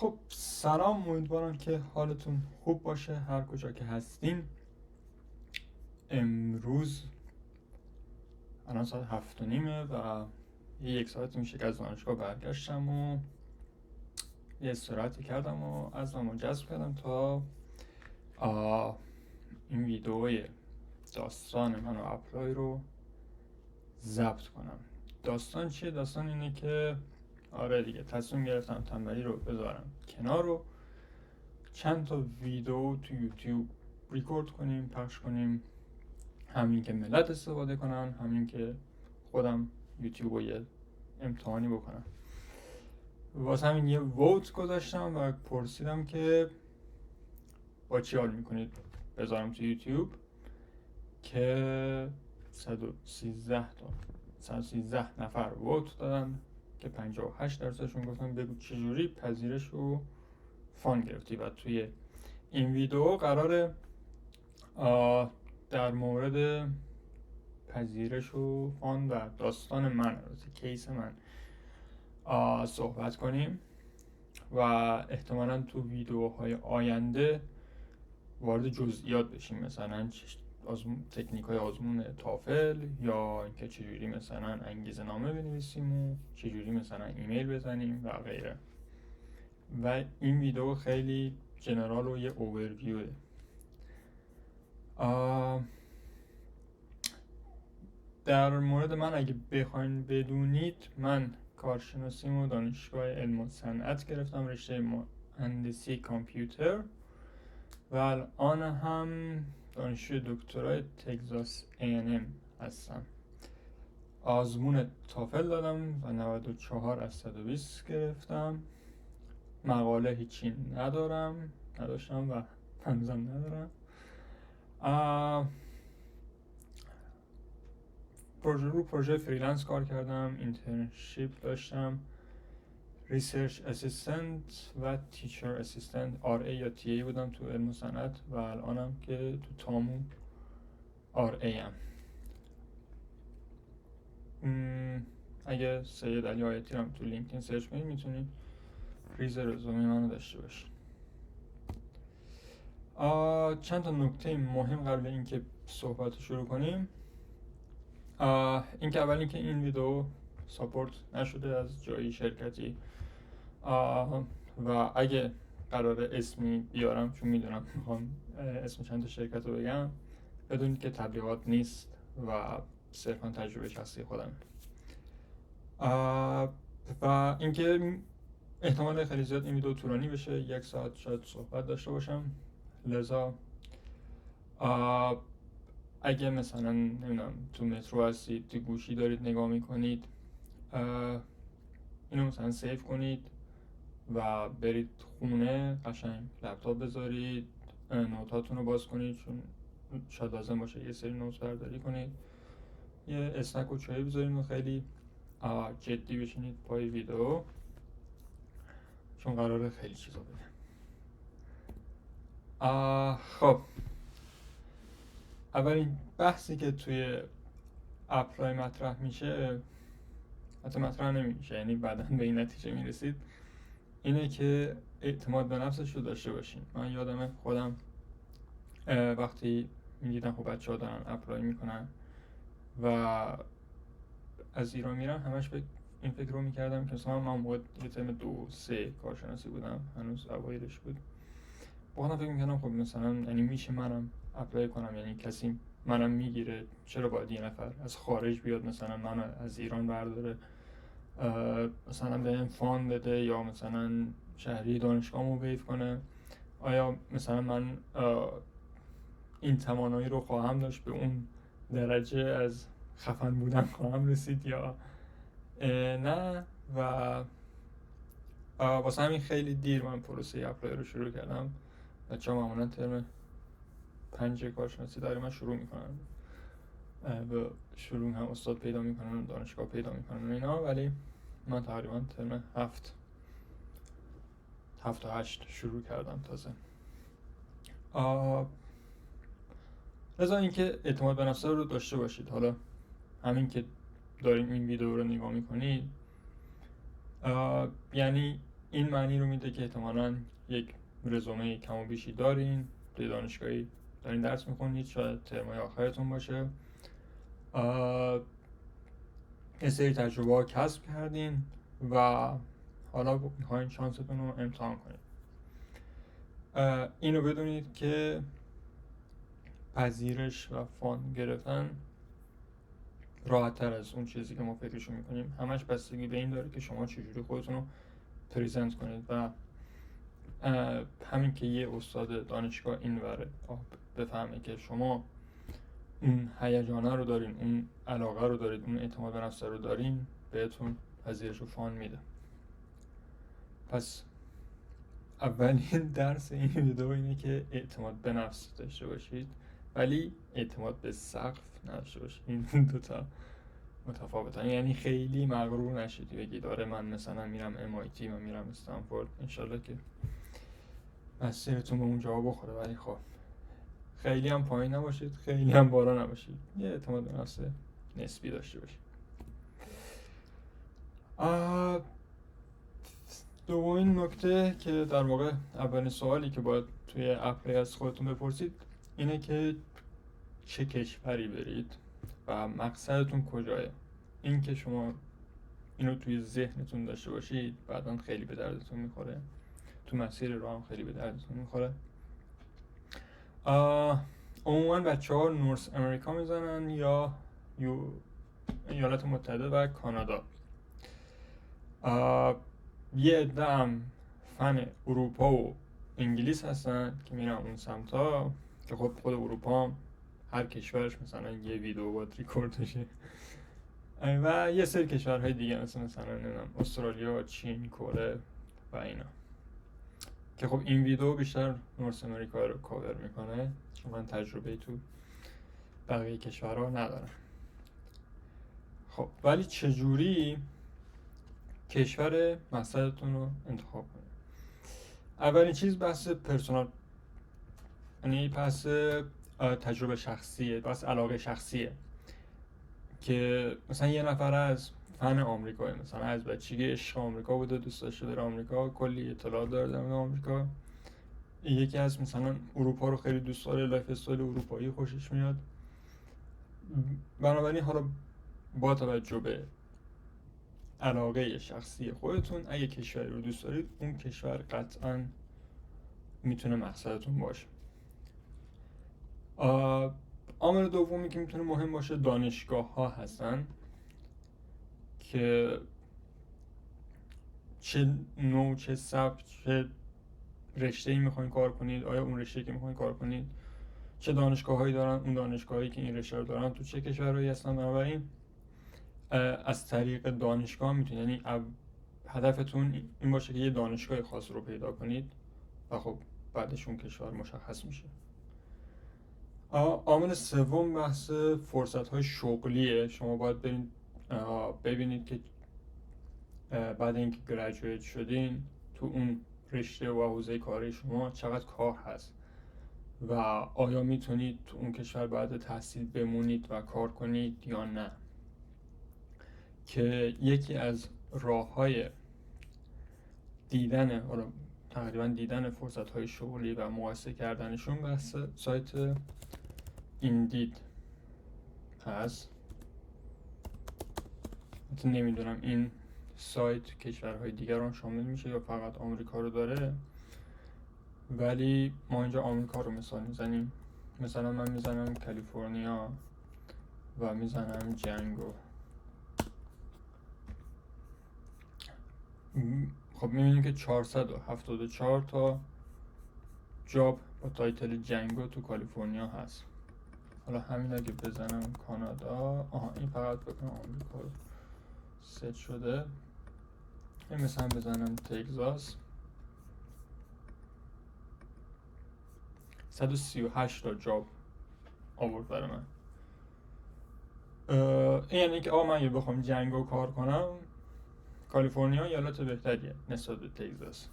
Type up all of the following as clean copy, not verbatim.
خب سلام، امیدوارم که حالتون خوب باشه هر کجا که هستین. امروز الان ساعت 7:30 و یک ساعت میشه که از دانشگاه برگشتم و یه استراحتی کردم و ازمو جذب کردم تا این ویدئوی داستان من و اپلای رو ضبط کنم. داستان چیه؟ داستان اینه که آره دیگه تصمیم گرفتم تنبلی رو بذارم کنار رو چند تا ویدیو تو یوتیوب ریکورد کنیم، پخش کنیم، همین که ملت استفاده کنن، همین که خودم یوتیوب رو یه امتحانی بکنم. واسه همین یه ووت گذاشتم و پرسیدم که با چی حال میکنید بذارم تو یوتیوب، که 113 نفر ووت دادن که 58% گفتن بگو چجوری پذیرش و فان گرفتی. و توی این ویدیو قراره در مورد پذیرش و فان و داستان من، کیس من صحبت کنیم و احتمالاً تو ویدیوهای آینده وارد جزئیات بشیم، مثلا تکنیک های آزمون تافل، یا اینکه چجوری مثلا انگیزه نامه بنویسیم و چجوری مثلا ایمیل بزنیم و غیره. و این ویدیو خیلی جنرال و یه اوورویوه. در مورد من اگه بخواین بدونید، من کارشناسیمو دانشگاه علم و صنعت گرفتم، رشته مهندسی کامپیوتر، و الان هم دانشجوی دکترای تگزاس A&M هستم. آزمون تافل دادم و 94 از 120 گرفتم. مقاله هیچی نداشتم و هنوزم ندارم. پروژه فریلنس کار کردم، اینترنشیپ داشتم، ریسرچ اسیستنت و تیچر اسیستنت RA یا TA بودم تو علم و صنعت، و الانم که تو تامو RA ام. اگه سید علی آیتی رو تو لینکدین سرچ کنید میتونید ریز رزومه منو داشته باشید. چند تا نکته مهم قبل اینکه صحبت شروع کنیم. اینکه اول اینکه این ویدیو ساپورت نشده از جایی شرکتی، و اگه قراره اسمی بیارم، چون میدونم میخوام اسم چند تا شرکت رو بگم، بدونید که تبلیغات نیست و صرفا تجربه شخصی خودم. و اینکه احتمال خیلی زیاد این ویدیو طولانی بشه، 1 ساعت شاید صحبت داشته باشم، لذا اگه مثلا نمیدونم تو مترو هستید، تو گوشی دارید نگاه میکنید، اینو مثلا سیو کنید و برید خونه، قشنگ لپتاپ بذارید، نوتاتون رو باز کنید، چون شاید لازم باشه یه سری نوت برداری کنید، یه اسنک و چایی بذارید و خیلی جدی بشینید پای ویدیو، چون قراره خیلی چیزا بگم. خب اولین بحثی که توی اپلای مطرح میشه، حتی مطرح نمیشه، یعنی بعداً به این نتیجه میرسید، اینه که اعتماد به نفسش رو داشته باشین. من یادمه خودم وقتی میدیدم خب بچه ها دارن اپلای میکنن و از ایران میرن، همش به این فکر رو میکردم که مثلا من موقع یه ترم 2-3 کارشناسی بودم، هنوز اوایلش بود، با فکر میکردم خب مثلا یعنی میشه منم اپلای کنم، یعنی کسی منم میگیره، چرا باید یه نفر از خارج بیاد مثلا منو از ایران برداره، مثلا بهم فان بده یا مثلا شهری دانشگاهمو ویو کنه. آیا مثلا من این توانایی رو خواهم داشت، به اون درجه از خفن بودن خواهم رسید یا نه؟ و واسه همین خیلی دیر من پروسه اپلای رو شروع کردم. بچه ها معمولا ترم 5 کارشناسی داره من شروع میکنن، به شروع هم استاد پیدا میکنن، دانشگاه پیدا میکنن اینا، ولی من تقریبا ترم 7 و 8 شروع کردم تازه. لذا اینکه اعتماد به نفس رو داشته باشید. حالا همین که داریم این ویدیو رو نگاه میکنید، یعنی این معنی رو میده که احتمالاً یک رزومه کم و بیشی دارین، توی دانشگاهی دارین درس میخونید، شاید ترمای آخرتون باشه، یه سری تجربه ها کسب کردین و حالا میخواین شانستون رو امتحان کنید. اینو بدونید که پذیرش و فاند گرفتن راحت تر از اون چیزی که ما فکرشو میکنیم. همش بستگی به این داره که شما چجوری خودتون رو پریزنت کنید و همین که یه استاد دانشگاه این وره بفهمه که شما اون هیجانه رو دارین، اون علاقه رو دارید، اون اعتماد به نفس رو دارین، بهتون پذیرش و فاند میده. پس اولین درس این ویدیو اینه که اعتماد به نفس داشته باشید ولی اعتماد به سقف نداشته باشید. این دوتا متفاوتن. یعنی خیلی مغرور نشید بگید آره من مثلا میرم MIT، من میرم استنفورد، انشالله که مسیرتون به اونجا بخوره، ولی خب خیلی هم پایین نباشید، خیلی هم بالا نباشید، یه اعتماد به نفس نسبی داشته باشید. دومین نکته که در واقع اولین سوالی که باید توی اپلی از خودتون بپرسید اینه که چه کشوری برید و مقصدتون کجاه. این که شما اینو توی ذهنتون داشته باشید بعداً خیلی به دردتون میخوره، تو مسیر راه هم خیلی به دردتون میخوره. عموما بچه‌ها نورس امریکا میزنن یا ایالات متحده و کانادا. یه عده هم فن اروپا و انگلیس هستن که میرن اون سمتا، که خب خود اروپا هم هر کشورش مثلا یه ویدیو باید ریکورد بشه و یه سری کشورهای دیگه مثلا نمیدونم استرالیا، چین، کره و اینا، که خب این ویدیو بیشتر نورس امریکا رو کاور میکنه چون من تجربه تو بقیه کشورها ندارم. خب ولی چجوری کشور مقصدتون رو انتخاب کنید؟ اولین چیز بحث پرسونال، یعنی بحث تجربه شخصیه، بحث علاقه شخصیه، که مثلا یه نفر از فن آمریکا، مثلا از بچگی عشق آمریکا بوده، دوست داشته بره آمریکا، کلی اطلاعات داره در مورد آمریکا. یکی از مثلا اروپا رو خیلی دوست داره، لایف استایل اروپایی خوشش میاد. بنابراین حالا با توجه به علاقه شخصی خودتون اگه کشوری رو دوست دارید اون کشور قطعاً میتونه مقصدتون باشه. عامل دومی که میتونه مهم باشه دانشگاه ها هستن که چه نوع، چه سبک، چه رشته‌ای میخواین کار کنید، آیا اون رشته‌ای که میخواین کار کنید چه دانشگاه‌هایی دارن، اون دانشگاهایی که این رشته رو دارن تو چه کشورهایی هستن. بنابراین از طریق دانشگاه میتونید، یعنی هدفتون این باشه که یه دانشگاه خاص رو پیدا کنید و خب بعدش اون کشور مشخص میشه. عامل سوم بحث فرصت‌های شغلیه. شما باید ببینید که بعد اینکه گریجویت شدین تو اون رشته و حوزه کاری شما چقدر کار هست و آیا میتونید تو اون کشور بعد تحصیل بمونید و کار کنید یا نه، که یکی از راه‌های تقریبا دیدن فرصت‌های شغلی و مقایسه کردنشون بحث سایت ایندید هست. نمیدونم این سایت کشورهای دیگر رو شامل میشه یا فقط آمریکا رو داره، ولی ما اینجا آمریکا رو مثال میزنیم. مثلا من میزنم کالیفرنیا و میزنم جنگو. خب میبینیم که 474 تا جاب با تایتل جنگو تو کالیفرنیا هست. حالا همین اگه بزنم کانادا، این فقط بکنم آمریکا رو ست شده. این مثلا بزنم تگزاس، 138 تا جاب آورد برای من. این یعنی که من اگه بخوام جنگو کار کنم کالیفرنیا ایالت بهتریه نسبت به تگزاس.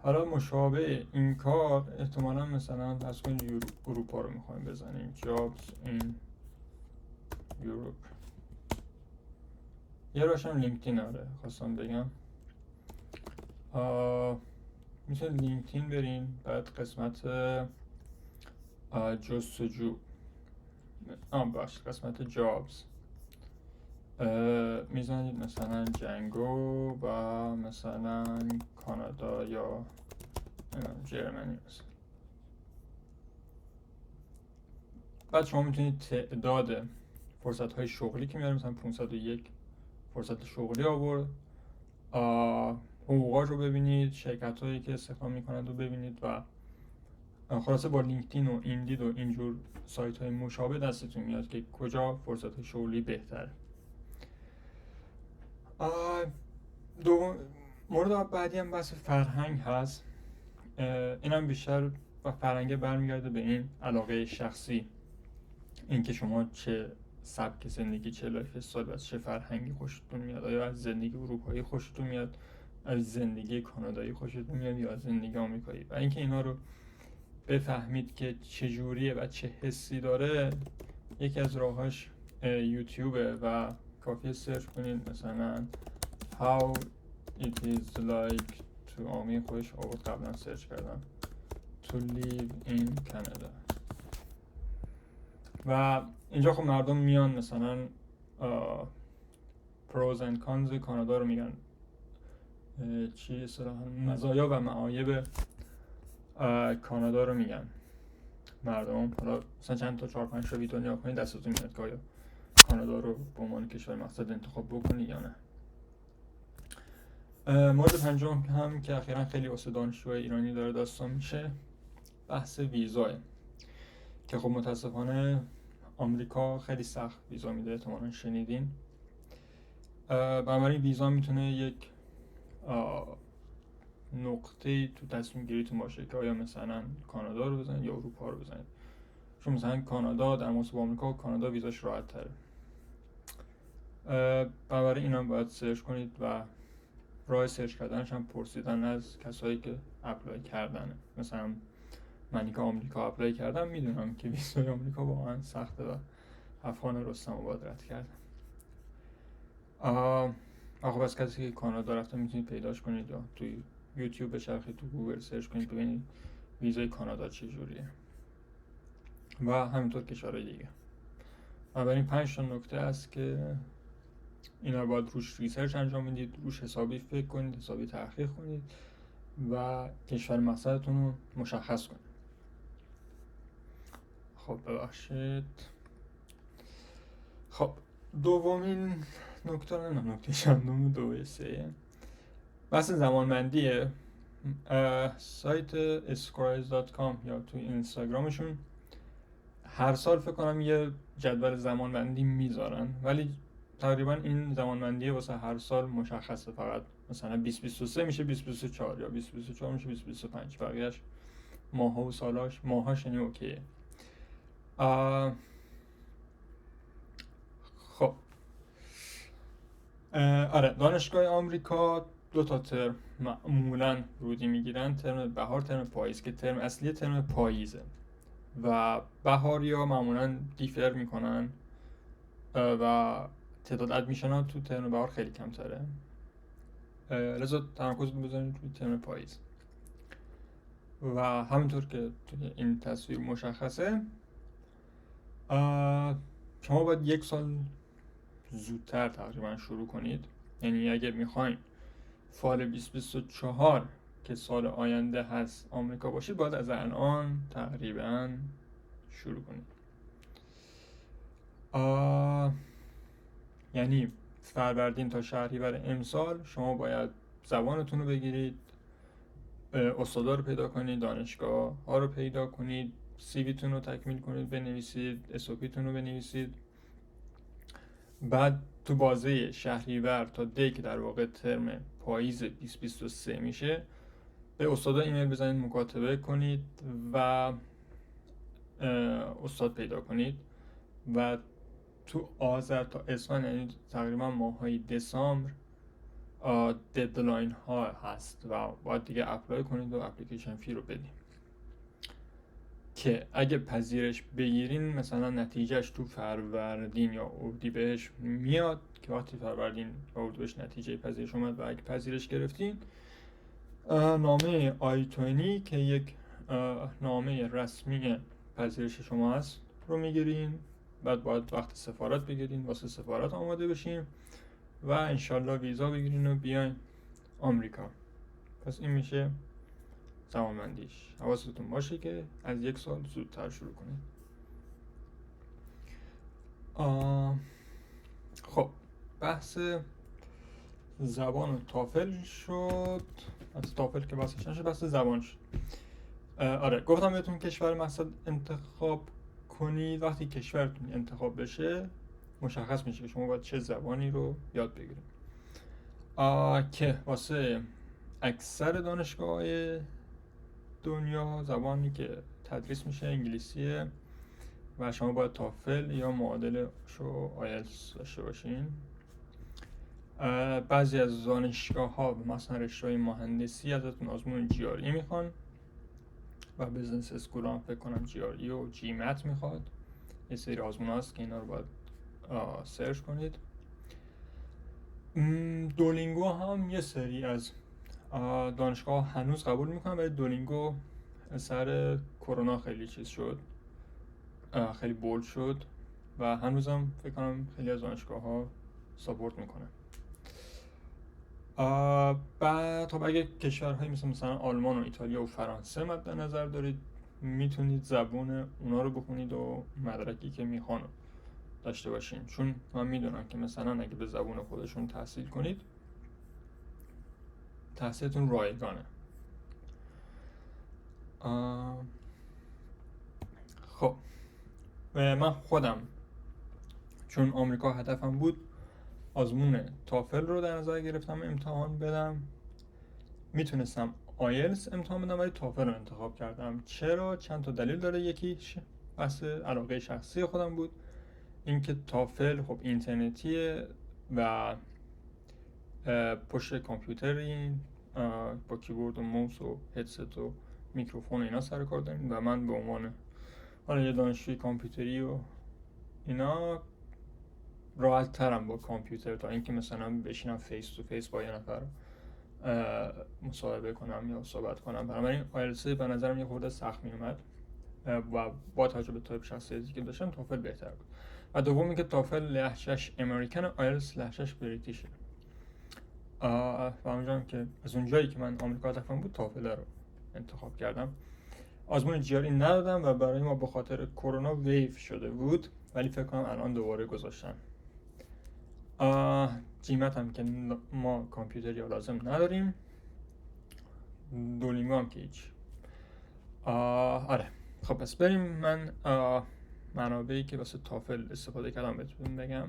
حالا مشابه این کار احتمالا مثلا فرض کنید اروپا رو میخوایم بزنیم، jobs in Europe. یه روشم لینکدین خواستم بگم. میتونید لینکدین برین، بعد قسمت جستجو قسمت جابز میزنید مثلا جنگو و مثلا کانادا یا جرمنی مثلا. بعد شما میتونید تعداد فرصت های شغلی که میاره، مثلا 501 فرصت شغلی آورد، حقوقاش رو ببینید، شرکت هایی که استخدام میکنند رو ببینید و خلاصه با لینکدین و ایندید و اینجور سایت های مشابه دستتون میاد که کجا فرصت شغلی بهتره. مورد بعدی هم بحث فرهنگ هست. این هم بیشتر و فرهنگ برمیگرده به این علاقه شخصی، اینکه شما چه سبک زندگی، چه لایف استایل، از چه فرهنگی خوشتون میاد. آیا از زندگی اروپایی خوشتون میاد، از زندگی کانادایی خوشتون میاد، یا از زندگی آمریکایی؟ و اینکه اینا رو بفهمید که چجوریه و چه حسی داره، یکی از راهاش یوتیوبه و کافیه سرچ کنید مثلا how it is like to خودش آورد، قبلا سرچ کردم to live in Canada. و اینجا خب مردم میان مثلا پروز اند کانز کانادا رو میگن، چی اصطلاحاً مزایا و معایب کانادا رو میگن مردم. حالا مثلا چند تا 4-5 تا ویدیو نگاه کنید دستتون میاد که آیا کانادا رو به عنوان کشور مقصد انتخاب بکنید یا نه. مورد پنجم هم که اخیراً خیلی واسه دانشجوهای ایرانی داره داستان میشه، بحث ویزاه که خب متاسفانه آمریکا خیلی سخت ویزا میده، احتمالاً شنیدین. بنابراین ویزا میتونه یک نقطه تو تصمیم گیریتون باشه که آیا مثلا کانادا رو بزنید یا اروپا رو بزنید. چون مثلا کانادا در مقایسه با آمریکا، کانادا ویزاش راحت تره. بنابراین اینا باید سرچ کنید و راه سرچ کردنش هم پرسیدن از کسایی که اپلای کردنه. مثلا منی که آمریکا اپلای کردم میدونم که ویزای آمریکا واقعا سخته و افغان رستم آباد رد کردم. خب از کسی که کانادا رفته میتونید پیداش کنید یا توی یوتیوب بچرخید، تو گوگل سرچ کنید ببینید ویزای کانادا چجوریه و همینطور کشورهای دیگه. بنابراین 5 تا نکته است که اینا باید روش ریسرچ انجام بدید، روش حسابی فکر کنید، حسابی تحقیق کنید و کشور مقصدتون رو مشخص کنید. خب ببخشید. خب دومین نکته، نکته چندم، 2 3 بحث زمانبندیه. سایت esquires.com یا تو اینستاگرامشون هر سال فکر کنم یه جدول زمانبندی میذارن، ولی تقریبا این زمانبندی واسه هر سال مشخصه، فقط مثلا 2023 میشه 2024 یا 2024 میشه 2025، بقیه‌اش ماها و سالاش، ماهاش یعنی اوکیه. خب آره، دانشگاه آمریکا 2 تا ترم معمولا رودی میگیرن، ترم بهار، ترم پاییز، که ترم اصلی ترم پاییزه و بهاریا معمولا دیفر میکنن و تعداد ادمیشن ها تو ترم بهار خیلی کمتره، لذا تمرکزتون بذارید توی ترم پاییز. و همونطور که توی این تصویر مشخصه، شما باید 1 سال زودتر تقریبا شروع کنید. یعنی اگه میخواین فال 2024 که سال آینده هست آمریکا باشید، باید از الان تقریبا شروع کنید. یعنی فروردین تا شهریور امسال شما باید زبانتون رو بگیرید، استادا رو پیدا کنید، دانشگاه ها رو پیدا کنید، سی ویتون رو تکمیل کنید، بنویسید، اسوپیتون رو بنویسید. بعد تو بازه شهریور تا دی که در واقع ترم پاییز 2023 میشه، به استادا ایمیل بزنید، مکاتبه کنید و استاد پیدا کنید. و تو آذر تا اسفند، یعنی تقریبا ماهای دسامبر، ددلاین ها هست و باید دیگه اپلای کنید و اپلیکیشن فی رو بدید که اگه پذیرش بگیرین مثلا نتیجهش تو فروردین یا اردیبهشت میاد، که وقتی فروردین و اردیبهشت نتیجه پذیرش اومد و اگه پذیرش گرفتین نامه آی-20 که یک نامه رسمی پذیرش شما هست رو میگیرین. بعد باید وقت سفارت بگیرین، واسه سفارت آماده بشین و انشالله ویزا بگیرین و بیاین آمریکا. پس این میشه زمانبندیش. حواستون باشه که از 1 سال زودتر شروع کنید. خب بحث زبان و تافل شد. از تافل که بحثش نشد، بحث زبان شد. آره گفتم بهتون کشور مقصد انتخاب کنید. وقتی کشورتون انتخاب بشه مشخص میشه که شما باید چه زبانی رو یاد بگیرید. که واسه اکثر دانشگاه‌های دنیا زبانی که تدریس میشه انگلیسیه و شما باید تافل یا معادلش رو آیلتس داشته باشین. بعضی از دانشگاه‌ها مثلا رشته مهندسی ازتون آزمون GRE میخوان و بزنس اسکول هم فکر کنم GRE و GMAT میخواد. یه سری آزمون هست که اینا رو باید سرچ کنید. دولینگو هم یه سری از دانشگاه هنوز قبول میکنن، ولی دولینگو سر کرونا خیلی چیز شد، خیلی بولد شد و هنوزم فکر کنم خیلی از دانشگاه ها ساپورت میکنن. بعد خب اگه کشورهایی مثلا آلمان و ایتالیا و فرانسه مد نظر دارید، میتونید زبون اونا رو بخونید و مدرکی که میخوان داشته باشین، چون من میدونم که مثلا اگه به زبون خودشون تحصیل کنید تحصیلتون رایگانه. خب من خودم چون آمریکا هدفم بود آزمون تافل رو در نظر گرفتم امتحان بدم. میتونستم آیلتس امتحان بدم ولی تافل رو انتخاب کردم. چرا؟ چند تا دلیل داره. یکیش بحث علاقه شخصی خودم بود، اینکه تافل خب اینترنتیه و پشت کامپیوترین با کیبورد و موس و هدست و میکروفون اینا سر کار داریم و من به عنوان حالا یه دانشجوی کامپیوتری و اینا راحت ترم با کامپیوتر تا اینکه مثلا بشینم فیس تو فیس با یه نفر مصاحبه کنم یا صحبت کنم. بنابراین آیلتس به نظرم یه خورده سخت می اومد و با توجه به تایپ شخصیتی که داشتم تافل بهتر بود. و دوم اینکه تافل لهجهش امریکن، آیلتس لهجهش بریتیشه. و اونجا که از اونجایی که من آمریکا هدفم بود تافل رو انتخاب کردم. آزمون GRE ندادم و برای ما به خاطر کرونا ویو شده بود، ولی فکر کنم الان دوباره گذاشتن. GMAT هم که ما کامپیوتری لازم نداریم. دولینگو هم که هیچ. آره خب پس بریم. من منابعی که واسه تافل استفاده کردم بهتون بگم.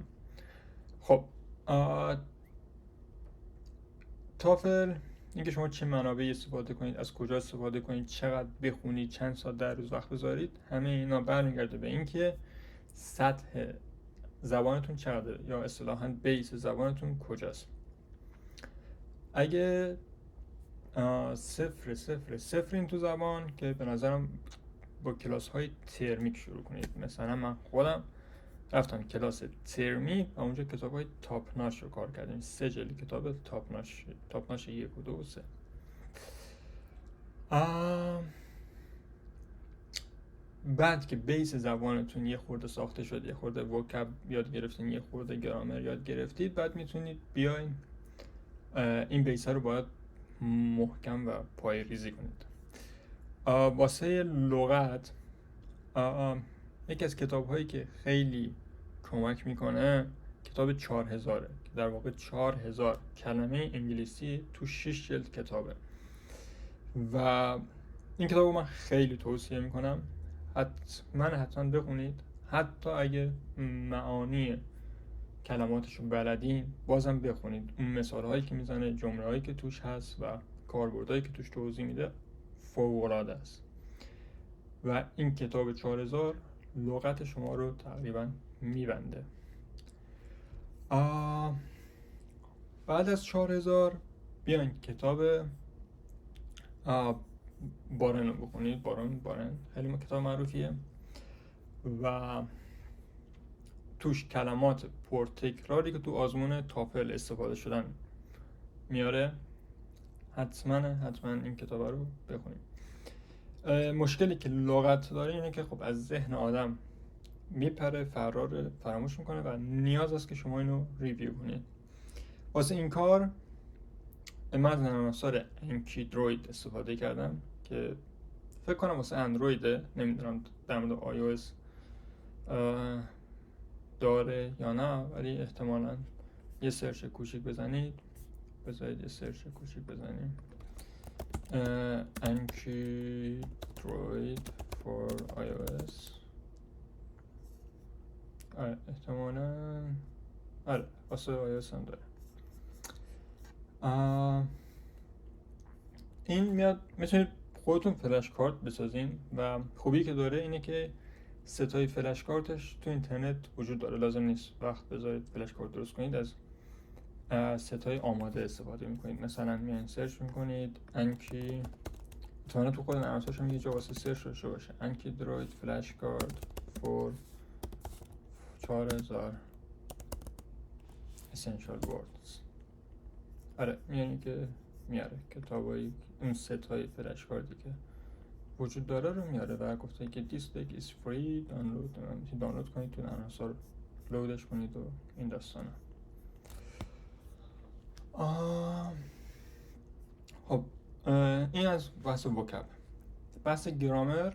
خب تافل اینکه شما چه منابعی استفاده کنید، از کجا استفاده کنید، چقدر بخونید، چند ساعت در روز وقت بذارید، همه اینا برمیگرده به اینکه سطح زبانتون چقدره یا اصطلاحاً بیس زبانتون کجاست. اگه 0 این تو زبان که به نظرم با کلاس های ترمیک شروع کنید. مثلا من خودم رفتم کلاس ترمی و اونجا کتاب های تاپ ناچ رو کار کردیم. 3 جلد کتاب تاپ ناچ 1 و 2 و 3. بعد که بیس زبانتون یه خورده ساخته شد، یه خورده وکب یاد گرفتین، یه خورده گرامر یاد گرفتید، بعد میتونید بیاین این بیس رو باید محکم و پای ریزی کنید. واسه لغت یکی از کتاب هایی که خیلی کمک میکنه کتاب 4000 که در واقع 4000 کلمه انگلیسی تو 6 جلد کتابه و این کتاب رو من خیلی توصیه میکنم. حتما بخونید. حتی اگه معانی کلماتش رو بلدین بازم بخونید. اون مثال هایی که میزنه، جمله هایی که توش هست و کاربردهایی که توش توضیح میده فوق العاده است و این کتاب 4000 لغت شما رو تقریبا میبنده. بعد از 4000 بیاین کتاب بارن رو بخونید. بارن خیلی کتاب معروفیه و توش کلمات پرتکراری که تو آزمون تافل استفاده شدن میاره حتما این کتاب رو بخونید. مشکلی که لغت داره اینه که خب از ذهن آدم میپره، فراموش میکنه و نیاز است که شما اینو ریویو کنید. واسه این کار من از نرم افزار انکیدروید استفاده کردم که فکر کنم واسه اندرویده، نمیدونم در مورد iOS داره یا نه، ولی احتمالاً یه سرچ کوچیک بزنید. بذارید یه سرچ کوچیک بزنیم Android for iOS. آره احتمالاً آره واسه iOS هم داره. این میاد میتونید خودتون فلش کارت بسازین و خوبی که داره اینه که ستای فلش کارتش تو اینترنت وجود داره، لازم نیست وقت بذارید فلش کارت درست کنید، از ستای آماده استفاده میکنید. مثلا میان سرچ میکنید انکی، تو خود نرم افزارش هم یه جا واسه سرچ داشته باشه، انکی دروید فلش کارت فور 4000 essential words. آره میانی که میاره کتابایی اون ستای فلش کارتی که وجود داره رو میاره و گفته که this deck is free دانلود کنید تو نرم افزار لودش کنید و این داستانا. خب این از بحث وکب. بحث گرامر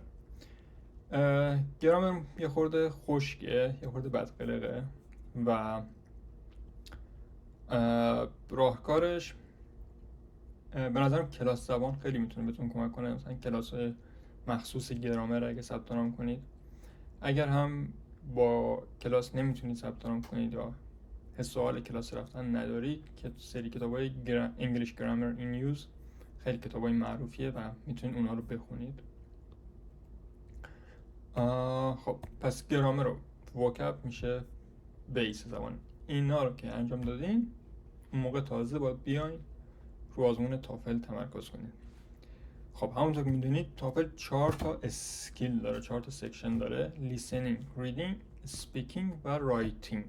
یه خورده خشکه، یه خورده بدقلقه و راهکارش به نظرم کلاس زبان خیلی میتونه بهتون کمک کنه. مثلا کلاس مخصوص گرامر اگه ثبت نام کنید، اگر هم با کلاس نمیتونید ثبت نام کنید یا حس و حال کلاس رفتن ندارید، که سری کتابای English Grammar in Use خیلی کتابای معروفیه و میتونید اونها رو بخونید. خب پس گرامر و وکب میشه بیس زبان. اینا رو که انجام دادین، اون موقع تازه باید بیاین رو آزمون تافل تمرکز کنید. خب همونطور که میدونید تافل 4 تا اسکیل داره، 4 تا سکشن داره: listening, reading, speaking و writing.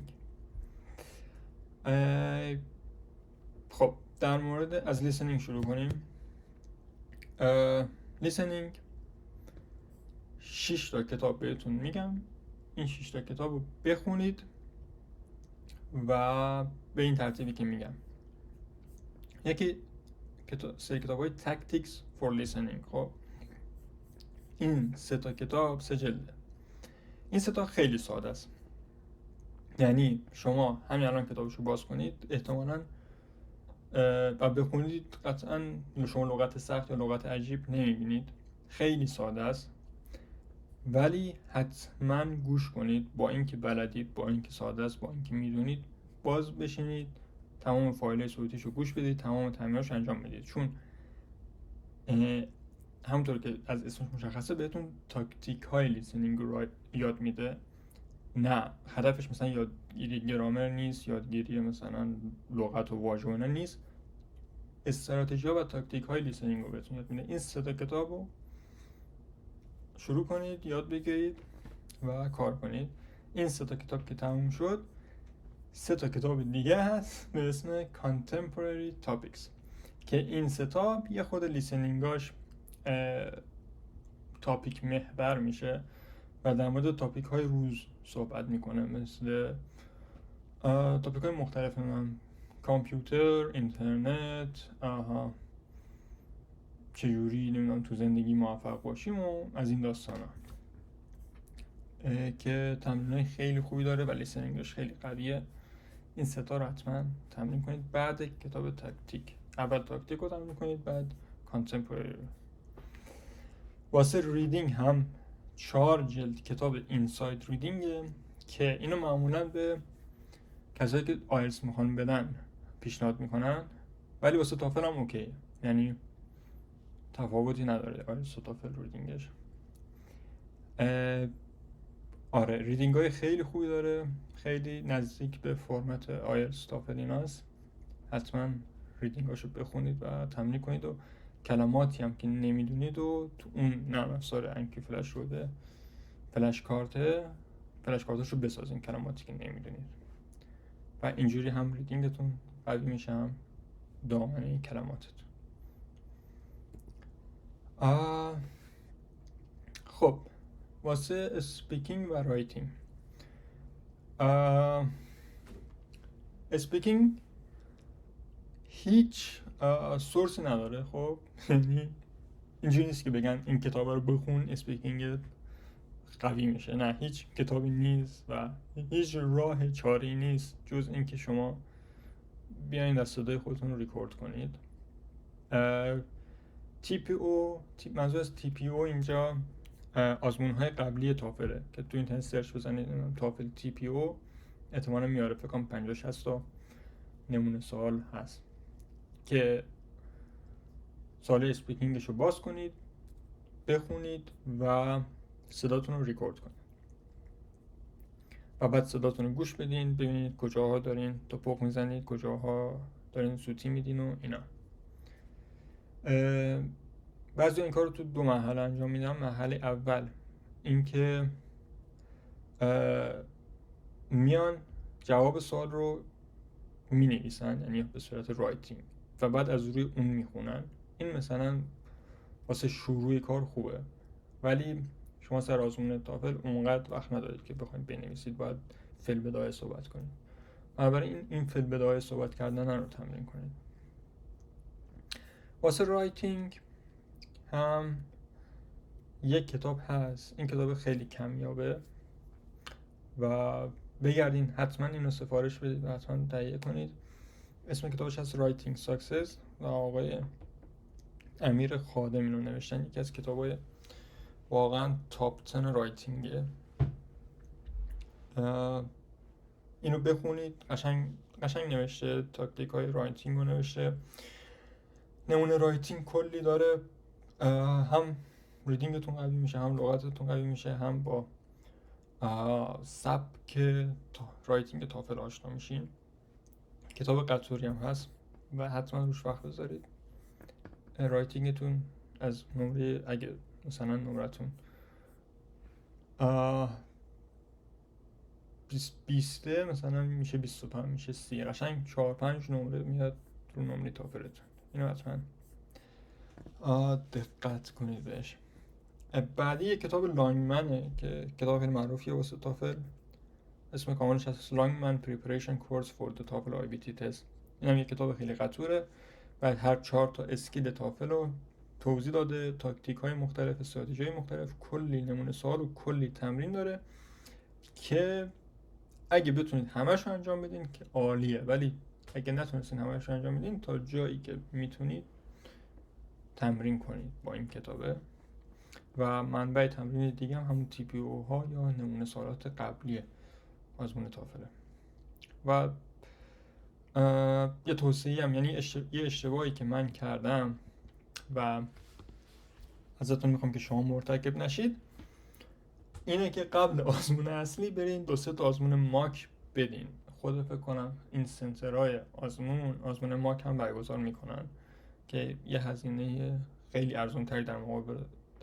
خب در مورد از listening شروع کنیم. listening 6 تا کتاب بهتون میگم، این 6 تا کتاب رو بخونید و به این ترتیبی که میگم. یکی سری کتاب های Tactics for Listening. خب این 3 تا کتاب 3 جلده. این 3 تا خیلی ساده است، یعنی شما همین الان کتابشو باز کنید احتمالاً و بخونید، قطعاً شما لغت سخت یا لغت عجیب نمیبینید. خیلی ساده است ولی حتما گوش کنید، با اینکه بلدید، با اینکه ساده است، با اینکه میدونید، باز بشینید تمام فایل صوتیشو گوش بدید، تمام تمریناشو انجام بدید، چون همونطور که از اسمش مشخصه بهتون تاکتیک های لیسنینگ رو یاد میده. نه هدفش مثلا یادگیری گرامر نیست، یادگیری مثلا لغت و واژه و اینا نیست، استراتژی ها و تاکتیک های لیسنینگ رو بهتون یاد میده. این 3 تا کتاب رو شروع کنید، یاد بگیرید و کار کنید. این 3 تا کتاب که تموم شد، 3 تا کتاب دیگه هست به اسم Contemporary Topics که این 3 تا یه خود لیسنینگاش تاپیک محور میشه و در مورد تاپیک های روز صحبت میکنه، مثل تاپیک های مختلف، من کامپیوتر، اینترنت، چجوری نمیدونم تو زندگی موفق باشیم و از این داستانا، که تمرینای خیلی خوبی داره و لیسنینگش خیلی قویه. این 3 تا رو حتما تمرین کنید بعد کتاب تاکتیک. اول تاکتیک رو تمرین کنید، بعد کانتمپوری. واسه ریدینگ هم 4 جلد کتاب اینساید ریدینگه که اینو معمولا به کسایی که آیلتس میخوان بدن پیشنهاد میکنن، ولی واسه تافل هم اوکی، یعنی تفاوتی نداره آیلتس و تافل ریدینگش. آره ریدینگ های خیلی خوبی داره، خیلی نزدیک به فرمت آیلتس تافل ایناست. حتما ریدینگ هاشو بخونید و تمرین کنید و کلماتی هم که نمیدونید و تو اون نرم افزار انکی فلش شده فلش کارتاشو بسازین، کلماتی که نمیدونید، و اینجوری هم ریدینگتون قوی میشه هم دامنه کلماتتون. خب واسه اسپیکینگ و رایتینگ، اسپیکینگ هیچ سورسی نداره. خب یعنی اینجوری نیست که بگن این کتاب رو بخون اسپیکینگ قوی میشه. نه، هیچ کتابی نیست و هیچ راه چاره‌ای نیست جز این که شما بیاین و صدای خودتون رو ریکورد کنید. TPO، منظور از TPO اینجا آزمون‌های قبلی تافله که تو اینترنت سرچ بزنید تافل TPO احتمالاً میاره، فکر کنم 50-60 تا نمونه سوال هست که سوال اسپیکینگش رو باز کنید، بخونید و صداتون رو ریکورد کنید و بعد صداتون رو گوش بدین، ببینید کجاها دارین توپق میزنید، کجاها دارین سوتی میدین و اینا. بعضی این کار رو تو 2 مرحله انجام میدم. مرحله اول اینکه میان جواب سوال رو می نویسن، یعنی به صورت رایتینگ، و بعد از روی اون میخونن. این مثلا واسه شروع کار خوبه، ولی شما سر آزمون تافل اونقدر وقت ندارید که بخواید بنویسید، باید فعل بدایه صحبت کنید. بنابراین این فعل بدایه صحبت کردن رو تمرین کنید. واسه رایتینگ هم یک کتاب هست، این کتاب خیلی کمیابه و بگردین حتما اینو سفارش بدید و حتما تهیه کنید. اسم کتابش هست Writing Success و آقای امیر خادم اینو نوشتن. یکی از کتابای واقعا تاپ 10 رایتینگه. اینو بخونید، قشنگ نوشته، تاکتیک های رایتینگ رو نوشته، نمونه رایتینگ کلی داره. هم ریدینگتون قوی میشه، هم لغتتون قوی میشه، هم با سبک رایتینگ تافل آشنا میشین. کتاب قطوری هم هست و حتما روش وقت بذارید. رایتینگتون از نمره، اگه مثلا نمرتون 20 مثلا میشه 25، میشه 30، قشنگ 4-5 نمره میاد رو نمره تافلتون. اینو حتما دقت کنید بهش. بعدی یک کتاب لانگمنه که کتاب خیلی معروفیه واسه تافل. اسم کاملش هست Longman Preparation Course for the TOEFL IBT Test. این هم یک کتاب خیلی قطوره و هر 4 تا اسکیل تافل رو توضیح داده، تاکتیک های مختلف، استراتژی های مختلف، کلی نمونه سوال و کلی تمرین داره که اگه بتونید همش رو انجام بدین که عالیه، ولی اگه نتونستین همش رو انجام بدین تا جایی که میتونید تمرین کنید با این کتابه. و منبع تمرین دیگه هم همون TPO ها یا نمونه سوالات قبلی آزمون تافله. و یه توصیه هم، یعنی یه اشتباهی که من کردم و ازتون میخوام که شما مرتکب نشید، اینه که قبل آزمون اصلی برین 2-3 تا آزمون ماک بدین. خود فکر کنم این سنترهای آزمون ماک هم برگزار میکنن که یه هزینه خیلی ارزون تری در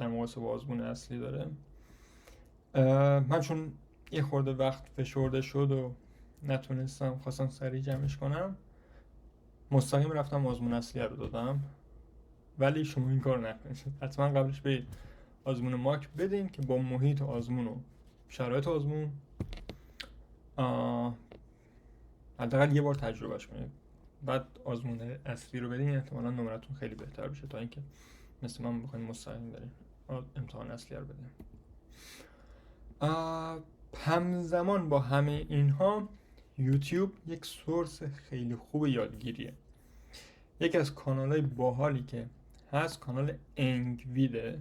مقایسه با آزمون اصلی داره. من چون یه خورده وقت فشرده شد و نتونستم، خواستم سریع جمعش کنم، مستقیم رفتم آزمون اصلی رو دادم. ولی شما این کار نکنید، حتما قبلش برید آزمون ماک بدین که با محیط آزمون و شرایط آزمون حداقل یه بار تجربهش کنید. بعد آزمون اصلی رو بدین، احتمالاً نمرتون خیلی بهتر بشه تا اینکه مثل من بخواید مستقیم برین امتحان اصلی رو بدین. همزمان با همه اینها یوتیوب یک سورس خیلی خوب یادگیریه. یکی از کانال‌های باحالی که هست کانال انگویده،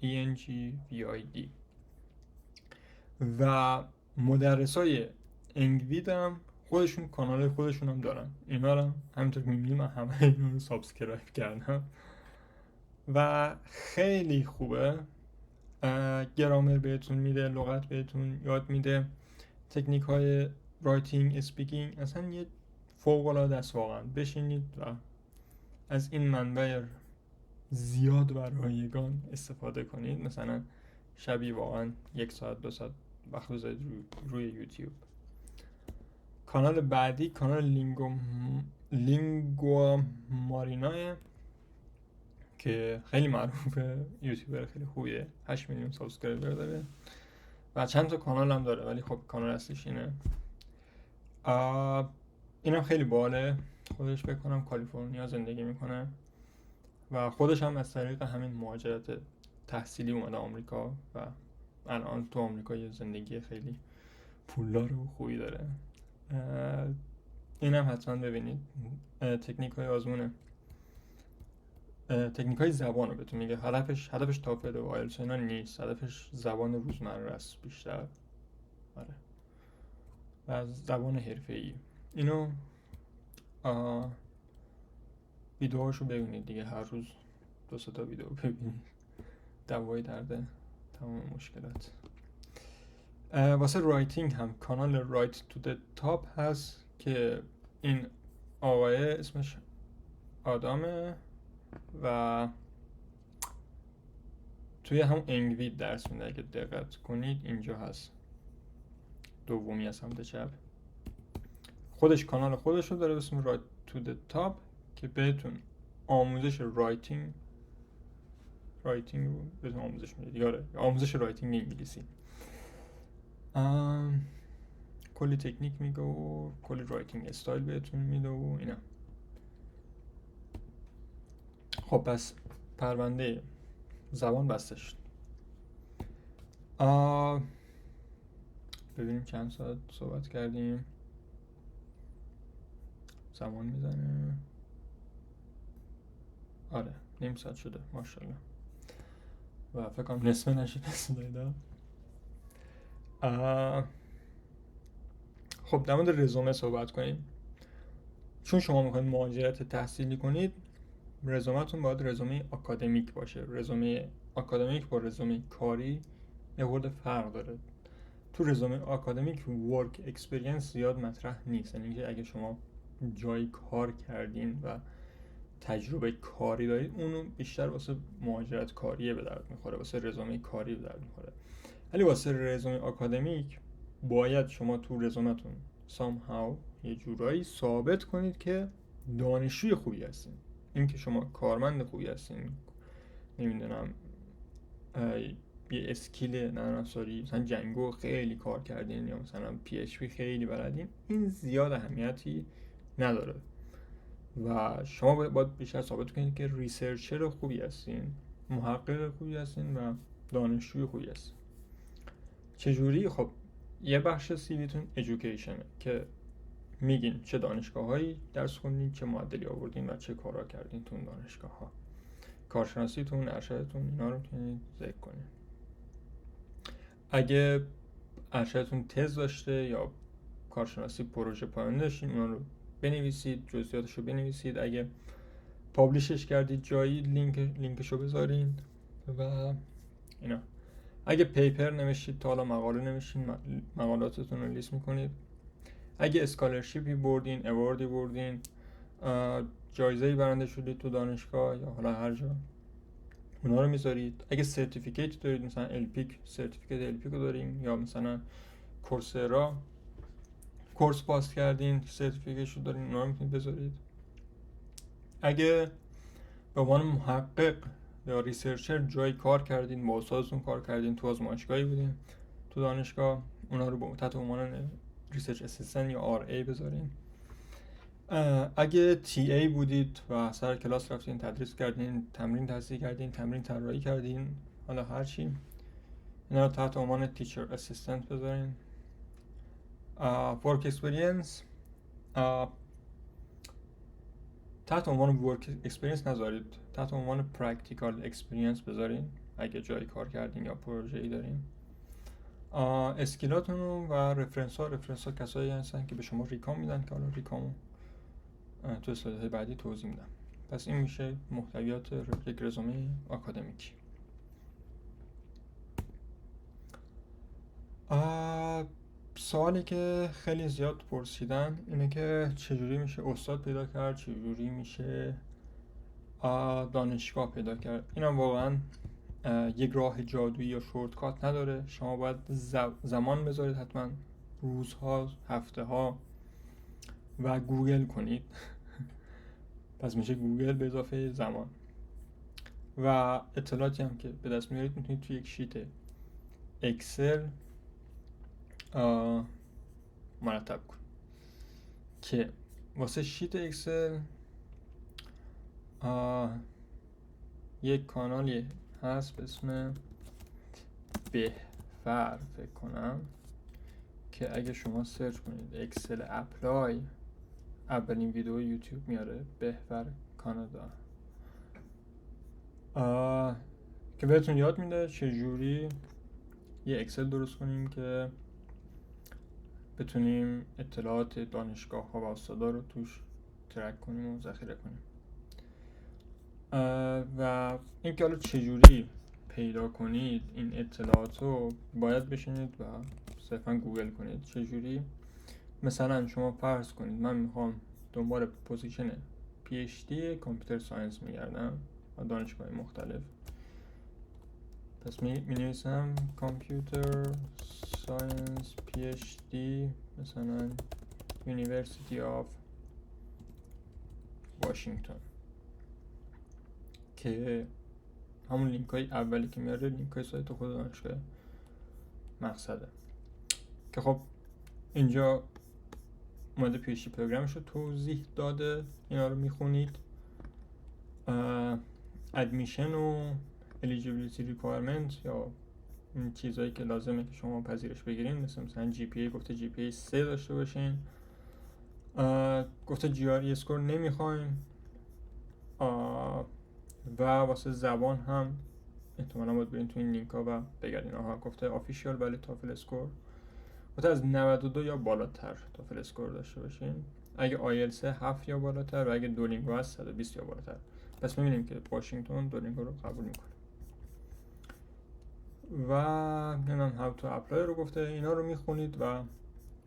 ENGVID، و مدرسای انگوید هم خودشون کانال خودشون هم دارن. اینا رو همینطور که می‌بینید من همه اینا رو سابسکرایب کردم و خیلی خوبه. گرامر بهتون میده، لغت بهتون یاد میده، تکنیک های رایتینگ، اسپیکینگ، اصلا یه فوق العاده است واقعا. بشینید و از این منبع زیاد و رایگان استفاده کنید. مثلا شبی واقعا 1 ساعت 2 ساعت وقت بذارید روی یوتیوب. کانال بعدی کانال لینگوا ماریناه که خیلی معروفه، یوتیوبر خیلی خوبیه، 8 میلیون سابسکرایبر داره و چند تا کانال هم داره، ولی خب کانال اصلیش اینه. اینم خیلی باحاله. خودش بکنم کالیفرنیا زندگی میکنه و خودش هم از طریق همین مهاجرت تحصیلی اومده آمریکا و الان تو آمریکا یه زندگی خیلی پولدار و خوبی داره. اینم حتما ببینید. تکنیک های آزمونه، تکنیک های زبان رو بهتون میگه. هدفش تافل و آیلتس اینا نیست، هدفش زبان روزمره است بیشتر. آره، و زبان حرفه‌ای. اینو ویدیوهاشو ببینید دیگه، هر روز 2-3 تا ویدیو ببینید، دوای درده تمام مشکلات. واسه رایتینگ هم کانال رایت تو د تاپ هست که این آقای اسمش آدامه و توی هم انگوید درس میده. اگه دقت کنید اینجا هست، دومی از سمت چپ. خودش کانال خودش رو داره به اسم رایت تو د تاپ که بهتون آموزش رایتینگ رو بهتون آموزش میده دیگه. آموزش رایتینگ انگلیسی، کلی تکنیک میگه و کلی رایتینگ استایل بهتون میده و اینا. خب پس پرونده زبان بسته شد. ببینیم چند ساعت صحبت کردیم. زمان میزنه. آره، نیم ساعت شده ماشاءالله و فکر کنم نصف نشید دایدا. خب در مورد رزومه صحبت کنیم. چون شما میخواید مهاجرت تحصیلی کنید، رزومتون باید رزومه آکادمیک باشه. رزومه آکادمیک با رزومه کاری یه خورده فرق داره. تو رزومه آکادمیک ورک اکسپریانس زیاد مطرح نیست، یعنی که اگه شما جایی کار کردین و تجربه کاری دارید، اونو بیشتر واسه مهاجرت کاریه به درد میخوره، واسه رزومه کاری به درد میخوره. ولی واسه رزومه آکادمیک باید شما تو رزومتون somehow یه جورایی ثابت کنید که دانشجوی خوبی هستین. این که شما کارمند خوبی هستین، نمیدونم یه اسکیل نرم‌افزاری مثلا جنگو خیلی کار کردین یا مثلا PHP خیلی بلدین، این زیاد اهمیتی نداره و شما باید بیشتر ثابت کنید که ریسرچر خوبی هستین، محقق خوبی هستین و دانشجوی خوبی هستین. چجوری؟ خب یه بخش سیویتون ایژوکیشنه که میگین چه دانشگاه‌هایی درس خوندین، چه معدلی آوردین و چه کارا کردین تو اون دانشگاه‌ها. کارشناسیتون، ارشدتون، اینا رو میتونید ذکر کنید. اگه ارشدتون تز داشته یا کارشناسی پروژه پایان داشتین، اونا رو بنویسید، جزئیاتش رو بنویسید. اگه پابلیشش کردید جایی لینکش رو بذارین و اینا. اگه پیپر نوشتید، تا حالا مقاله نوشتین، مقالاتتون رو لیست میکنید. اگه اسکالرشیپی بردین، اواردی بردین، جایزه‌ای برنده شدید تو دانشگاه یا حالا هر جا، اونا رو میذارید. اگه سرتیفیکیت دارید، مثلا الپیک، سرتیفیکیت الپیک رو دارین، یا مثلا کورسرا کورس پاس کردین سرتیفیکیتش رو دارین، اونا رو میتونید بذارید. اگه به عنوان محقق یا ریسرچر جای کار کردین، با استادتون کار کردین، تو آزمایشگاهی بودین تو دانشگاه، اونا رو تحت عنوان ریسرچ اسیستنت یا آر ای بذارین. اگه تی ای بودید و سر کلاس رفتین، تدریس کردین، تمرین تصحیح کردین، تمرین طراحی کردین، حالا هر چی، اینا رو تحت عنوان تیچر اسیستنت بذارین. ورک اکسپریانس تحت عنوان ورک اکسپریانس نذارید، تحت عنوان پرکتیکال اکسپریانس بذارین اگه جای کار کردین یا پروژه‌ای دارین. اسکیلاتون و رفرنس ها کسایی هستن که به شما ریکام میدن که حالا ریکامو تو اسلایدهای بعدی توضیح میدم. پس این میشه محتویات یک رزومه آکادمیک. سوالی که خیلی زیاد پرسیدن اینه که چجوری میشه استاد پیدا کرد، چجوری میشه دانشگاه پیدا کرد. اینا واقعا یک راه جادویی یا شورتکات نداره. شما باید زمان بذارید، حتما روزها، هفته ها، و گوگل کنید. پس میشه گوگل به اضافه زمان. و اطلاعاتی هم که به دست میارید میتونید توی یک شیت اکسل مرتب کنید که واسه شیت اکسل یک کانالی هست به اسم بهفر فکر کنم که اگه شما سرچ کنید اکسل اپلای اولین ویدیو یوتیوب میاره بهفر کانادا که بهتون یاد میده چجوری یه اکسل درست کنیم که بتونیم اطلاعات دانشگاه ها و استادا رو توش ترک کنیم و ذخیره کنیم و اینکه حالا چجوری پیدا کنید این اطلاعات رو باید بشینید و صرفا گوگل کنید چجوری. مثلا شما فرض کنید من میخوام دنبال پوزیشن PhD کامپیوتر ساینس میگردم و دانشگاه مختلف، پس می نویسم کامپیوتر ساینس PhD مثلا University of Washington که همون لینک های اولی که میاره لینک های سایت خود دانشگاه مقصده که خب اینجا اومده PhD پروگرامش رو توضیح داده، اینا رو میخونید. ادمیشن و eligibility requirement یا این چیزهایی که لازمه که شما پذیرش بگیرین مثلا GPA گفته GPA 3 داشته باشین، گفته GRE اسکور نمیخوایم و واسه زبان هم احتمالا باید برین تو این لینک ها و بگردین. گفته آفیشیال ولی تافل اسکور گفته از 92 یا بالاتر تافل اسکور داشته باشین، اگه آیلتس 7 یا بالاتر و اگه دولینگو هست 120 یا بالاتر. پس میبینیم که واشنگتن دولینگو رو قبول میکنه و نمیدونم هاو تو اپلای رو گفته. اینا رو میخونید و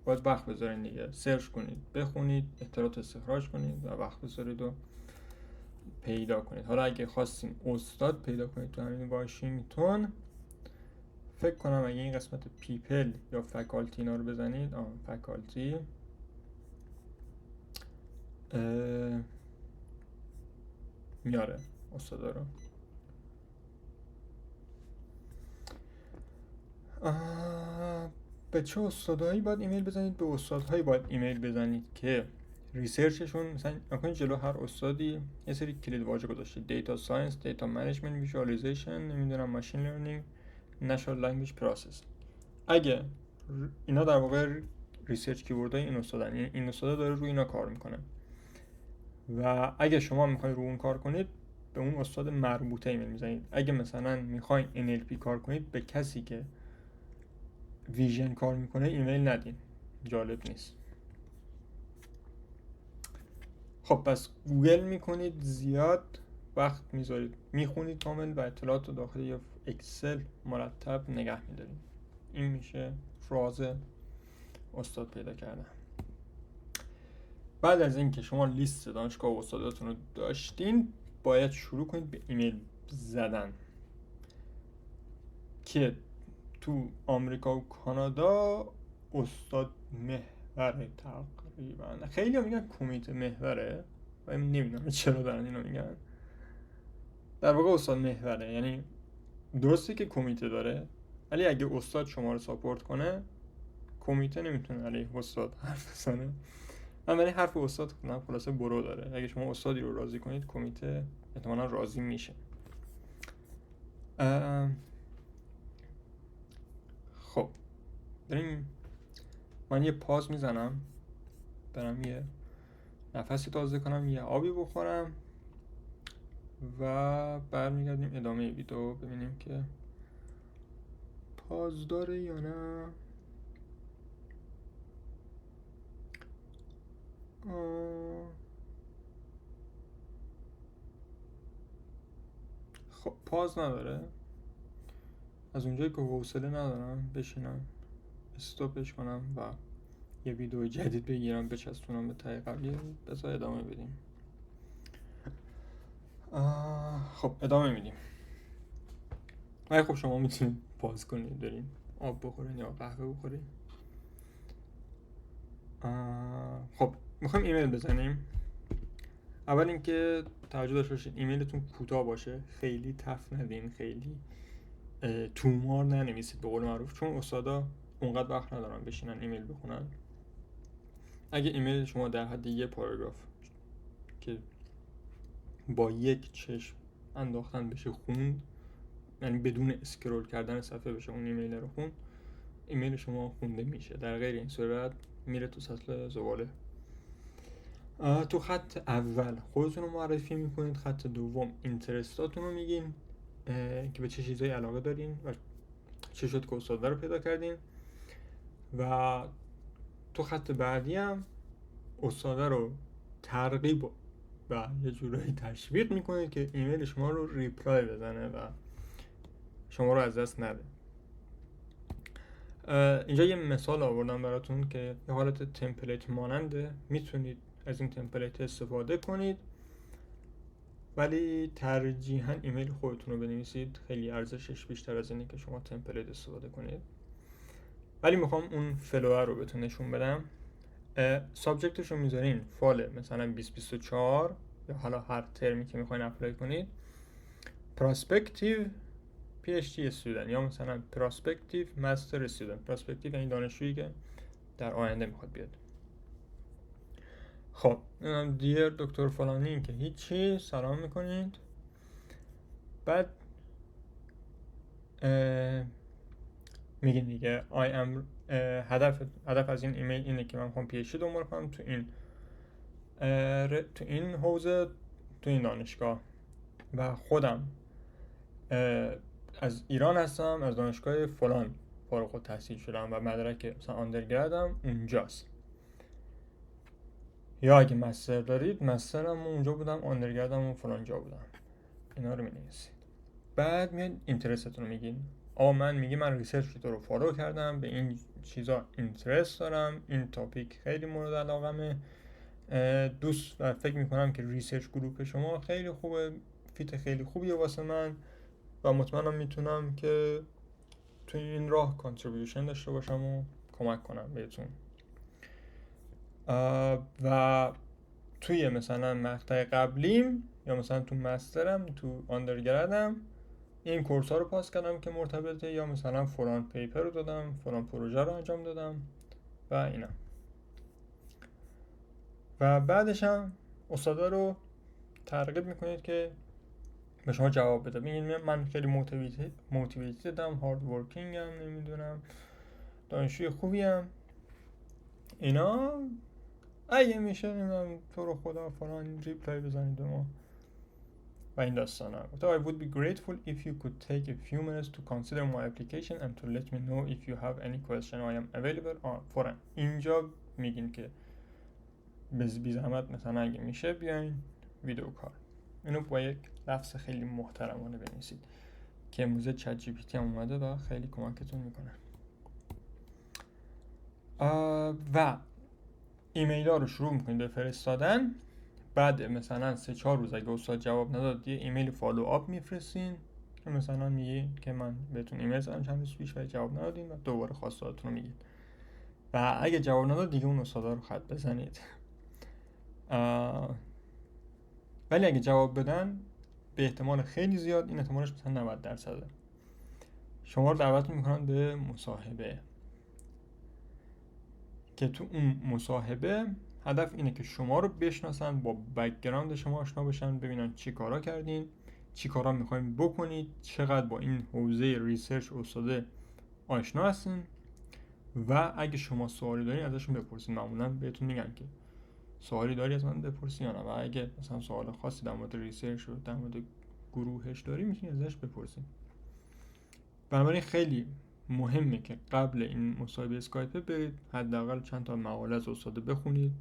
باید وقت بذارین دیگه، سرچ کنید، بخونید، اطلاعات استخراج کنید و وقت بذارید و پیدا کنید. حالا اگه خواستین استاد پیدا کنید تو همین واشنگتن، فکر کنم اگه این قسمت پیپل یا فکالتی اینا رو بزنید، فکالتی میاره استادا رو. به چه استادهایی باید ایمیل بزنید؟ به استادهایی باید ایمیل بزنید که ریسرچشون مثلا نکنید جلو هر استادی یه سری کلید واژه گذاشته، دیتا ساینس، دیتا منیجمنت، ویژوالایزیشن، نمیدونم ماشین لرنینگ، نچرال لنگویج پروسس. اگه اینا در واقع ریسرچ کیوردهای این استادن، یعنی این استاد داره روی اینا کار میکنه و اگه شما میخواید رو اون کار کنید به اون استاد مربوطه ایمیل میزنید. اگه مثلا میخواین NLP کار کنید به کسی که ویژن کار میکنه ایمیل ندین، جالب نیست. خب پس گوگل میکنید، زیاد وقت میذارید، میخونید کامل و اطلاعات رو داخل یه اکسل مرتب نگه میدارید. این میشه راز استاد پیدا کردن. بعد از اینکه شما لیست دانشگاه و استاداتون رو داشتین باید شروع کنید به ایمیل زدن که تو آمریکا و کانادا استاد محوره تقریبا. خیلی هم میگن کمیته محوره و نمیدونم چرا دارن اینو میگن. در واقع استاد محوره، یعنی درسته که کمیته داره ولی اگه استاد شما رو ساپورت کنه کمیته نمیتونه علیه استاد حرف بزنه. ولی حرف استاد خلاصه برو داره. اگه شما استادی رو راضی کنید کمیته احتمالاً راضی میشه. خب بریم، من یه پاز میزنم برم یه نفسی تازه کنم، یه آبی بخورم و برمیگردیم ادامه ویدیو ببینیم که پاز داره یا نه. خب پاز نداره. از اونجایی که حوصله ندارم بشینم استاپش کنم و یه ویدیو جدید بگیرم بچسبونم به ته قبلی، بذار ادامه بدیم. خب ادامه میدیم. ولی خب شما میتونید پاز کنید برین آب بخورین یا قهوه بخورین. خب میخوایم ایمیل بزنیم. اول اینکه توجه داشته باشید ایمیلتون کوتاه باشه، خیلی تف ندین، خیلی تومار ننویسید به قول معروف، چون استادا اونقدر وقت ندارن بشینن ایمیل بخونن. اگه ایمیل شما در حد یه پاراگراف که با یک چشم انداختن بشه خوند، یعنی بدون اسکرول کردن صفحه بشه اون ایمیل رو خوند، ایمیل شما خونده میشه. در غیر این صورت میره تو سطل زباله. تو خط اول خودتون رو معرفی میکنید، خط دوم اینترستاتون رو میگین که به چه چیزایی علاقه دارین و چه شد که استاده رو پیدا کردین، و تو خط بعدی هم استاده رو ترغیب و یه جورایی تشویق میکنید که ایمیل شما رو ریپلای بزنه و شما رو از دست نده. اینجا یه مثال آوردم براتون که یه حالت تمپلیت ماننده، میتونید از این تمپلیت استفاده کنید، ولی ترجیحاً ایمیل خودتون رو بنویسید، خیلی ارزشش بیشتر از اینه که شما تمپلیت استفاده کنید. ولی میخوام اون فلوور رو بهتون نشون بدم. سابجکتش رو میذارین فال مثلا 2024 یا حالا هر ترمی که میخواین اپلای کنید، پراسپکتیو PhD student یا مثلا پراسپکتیو مستر student. پراسپکتیو یعنی دانشجویی که در آینده میخواد بیاد. خب دیر دکتر فلانی که هیچی، سلام میکنید. بعد میگین دیگه I am هدف از این ایمیل اینه که من میخوام PhD دنبال کنم تو این حوزه، تو این دانشگاه، و خودم از ایران هستم، از دانشگاه فلان فارغ التحصیل شدم و مدرک مثلا آندرگردم اونجاست. یا اگه مستر دارید، مسترم اونجا بودم، آندرگردم فلان جا بودم. اینا رو می‌نویسید. بعد میاد اینترستتون رو میگین. من ریسرچ رو فالو کردم، به این چیزا اینترست دارم، این تاپیک خیلی مورد علاقمه، دوست و فکر میکنم که ریسرچ گروپ شما خیلی خوبه، فیت خیلی خوبیه واسه من و مطمئنم میتونم که تو این راه کانتریبیوشن داشته باشم و کمک کنم بهتون. و توی مثلا مقطع قبلیم یا مثلا تو مسترم، تو آندرگردم این کورس ها رو پاس کردم که مرتبطه، یا مثلا فلان پیپر رو دادم، فلان پروژه رو انجام دادم و اینا. و بعدش هم استادا رو ترغیب میکنید که به شما جواب بده. میگین من خیلی موتیویتدم، هارد ورکینگم، نمیدونم دانشجوی خوبیم، اینا. اگه میشه نمیدونم تو رو خدا فلان ریپلای بزنید به ما و این داستانا. I would be grateful if you could take a few minutes to consider my application and to let me know if you have any question. I am available for اینجا میگین که بی زحمت مثلا اگه میشه بیاین ویدیو کار. اینو با یک لفظ خیلی محترمانه بنویسید که امروزه چت جی پی تی هم اومده و خیلی کمکتون میکنه. و ایمیل ها رو شروع میکنید به فرستادن. بعد مثلا 3-4 روز اگه استاد جواب نداد یه ایمیل فالو آپ میفرستین که مثلا میگین که من بهتون ایمیل زدم چند روز پیش و جواب ندادین و دوباره خواستهاتون رو میگین. و اگه جواب نداد دیگه اون استادا رو خط بزنید. ولی اگه جواب بدن به احتمال خیلی زیاد، این احتمالش مثلا 90%، شما رو دعوت میکنن به مصاحبه که تو اون مصاحبه هدف اینه که شما رو بشناسن، با بک‌گراند شما آشنا بشن، ببینن چی کارا کردین، چی کارا میخواین بکنید، چقدر با این حوزه ریسرچ استاده آشنا هستین و اگه شما سوالی دارین ازشون بپرسین. معمولا بهتون میگن که سوالی داری از من بپرسی یا نه، و اگه مثلا سوال خاصی در مورد ریسرچ و در مورد گروهش داری میتونی ازش بپرسین. بنابراین خیلی مهمه که قبل این مصاحبه اسکایپ برید حداقل چند تا مقاله از استاد بخونید،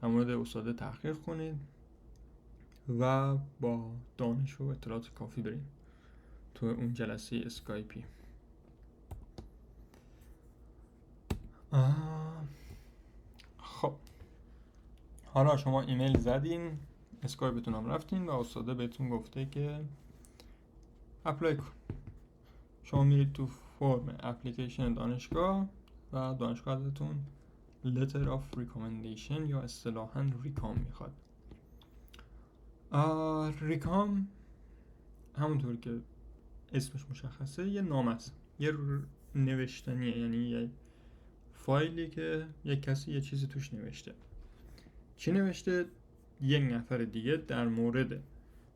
در مورد استاد تحقیق کنید و با دانش و اطلاعات کافی برید تو اون جلسه اسکایپی. خب حالا شما ایمیل زدین، اسکایپتون هم رفتین و استاد بهتون گفته که اپلای کن. شما میرید تو فرم اپلیکیشن دانشگاه و دانشگاه ازتون letter of recommendation یا اصطلاحاً ریکام میخواد. ریکام همونطور که اسمش مشخصه یه نامه است، یه نوشتنیه، یعنی یه فایلی که یک کسی یه چیزی توش نوشته. چی نوشته؟ یک نفر دیگه در مورد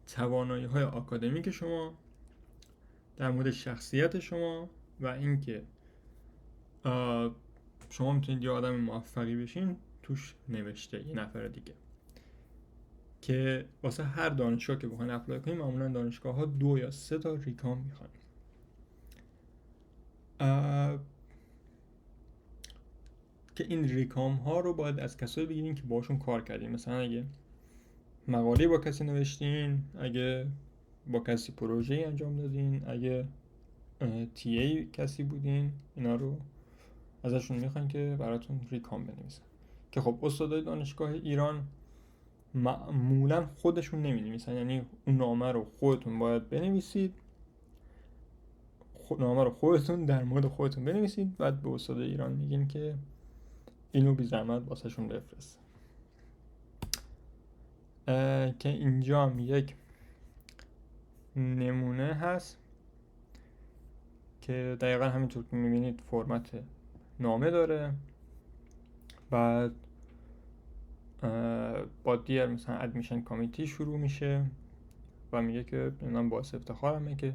توانایی‌های آکادمیک شما، در مورد شخصیت شما و اینکه شما میتونید یه آدم موفقی بشین توش نوشته یه نفر دیگه، که واسه هر دانشگاه که بخواین اپلای کنیم معمولا دانشگاه ها 2 یا 3 تا ریکام میخوان. که این ریکام ها رو باید از کسایی بگیرین که باشون کار کردین. مثلا اگه مقاله با کسی نوشتین، اگه با کسی پروژه انجام دادین، اگه تی ای کسی بودین، اینا رو ازشون میخوان که براتون ریکام بنویسن. که خب استادای دانشگاه ایران معمولا خودشون نمی‌نویسن، یعنی اون نامه رو خودتون باید بنویسید، نامه رو خودتون در مورد خودتون بنویسید، بعد به استادای ایران میگین که اینو بی زحمت واسهشون بفرست. که اینجا هم یک نمونه هست که دقیقا همینطور که میبینید فرمت نامه داره، بعد با دیر مثلا ادمیشن کامیتی شروع میشه و میگه که من باعث افتخارمه که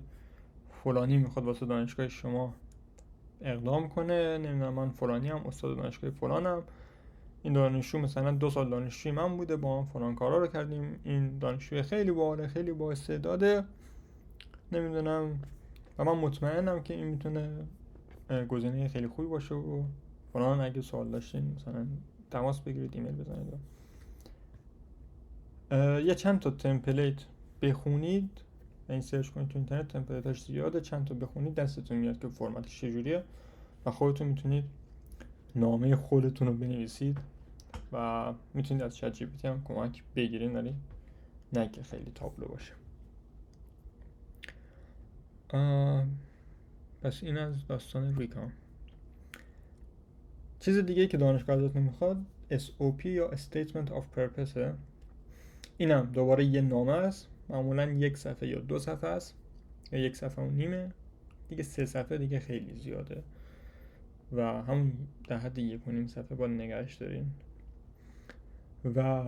فلانی میخواد واسه دانشگاه شما اقدام کنه، نمیدونم من فلانی هم استاد دانشگاه فلانم، این دانشجو مثلا 2 سال دانشجوی من بوده، با هم فلان کارا رو کردیم، این دانشجوی خیلی باحاله، خیلی با استعداده، نمیدونم و من مطمئنم که این میتونه گزینه خیلی خوبی باشه و فلان. اگه سوال داشتین مثلا تماس بگیرید، ایمیل بزنید. یه چند تا تمپلیت بخونید، این سرچ کنید تو اینترنت، تمپلیتاش زیاده، چند تا بخونید دستتون میاد که فرمتش چجوریه و خودتون میتونید نامه خودتون رو بنویسید و میتونید از چت جی پی تی هم کمک بگیرید، ولی نه که خیلی تابلو باشه. پس این از داستان ریکام. چیز دیگه که دانشگاه ازتون میخواد SOP یا Statement of Purpose. اینم دوباره یه نامه است، معمولا 1 صفحه یا 2 صفحه است یا 1 صفحه و نیمه دیگه. 3 صفحه دیگه خیلی زیاده و همون در حد 1.5 صفحه باید نگهش دارین و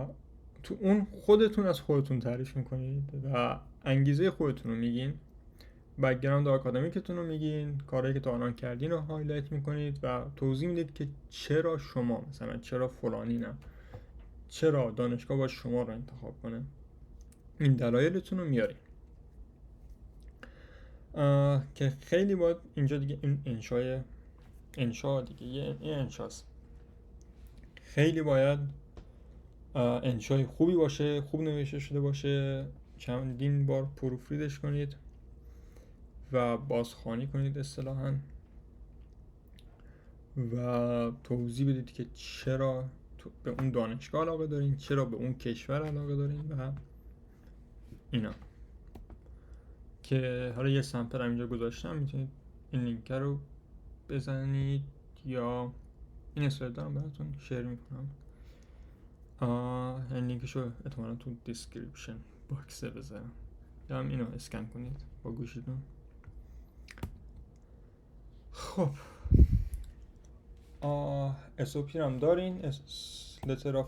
تو اون خودتون از خودتون تعریف میکنید و انگیزه خودتون رو میگین، بک‌گراند آکادمیکتون رو میگین، کارهایی که تا الان کردین رو هایلایت میکنید و توضیح میدید که چرا شما، مثلا چرا فلانی نه، چرا دانشگاه باید شما رو انتخاب کنه، این دلایلتون رو میارین. که خیلی باید اینجا دیگه این انشا دیگه این انشاست، خیلی باید انشای خوبی باشه، خوب نوشته شده باشه، چندین بار پروفریدش کنید و بازخوانی کنید اصطلاحاً و توضیح بدید که چرا به اون دانشگاه علاقه دارین، چرا به اون کشور علاقه دارین و اینا. که حالا یه سمپل اینجا گذاشتم، میتونید این لینک رو بزنید یا این اسلاید دارم براتون شیر میکنم، این لینکشو احتمالا تو دیسکریپشن باکسه بذارم یا هم اینو اسکن کنید با گوشیتون. خب SOP هم دارین، letter of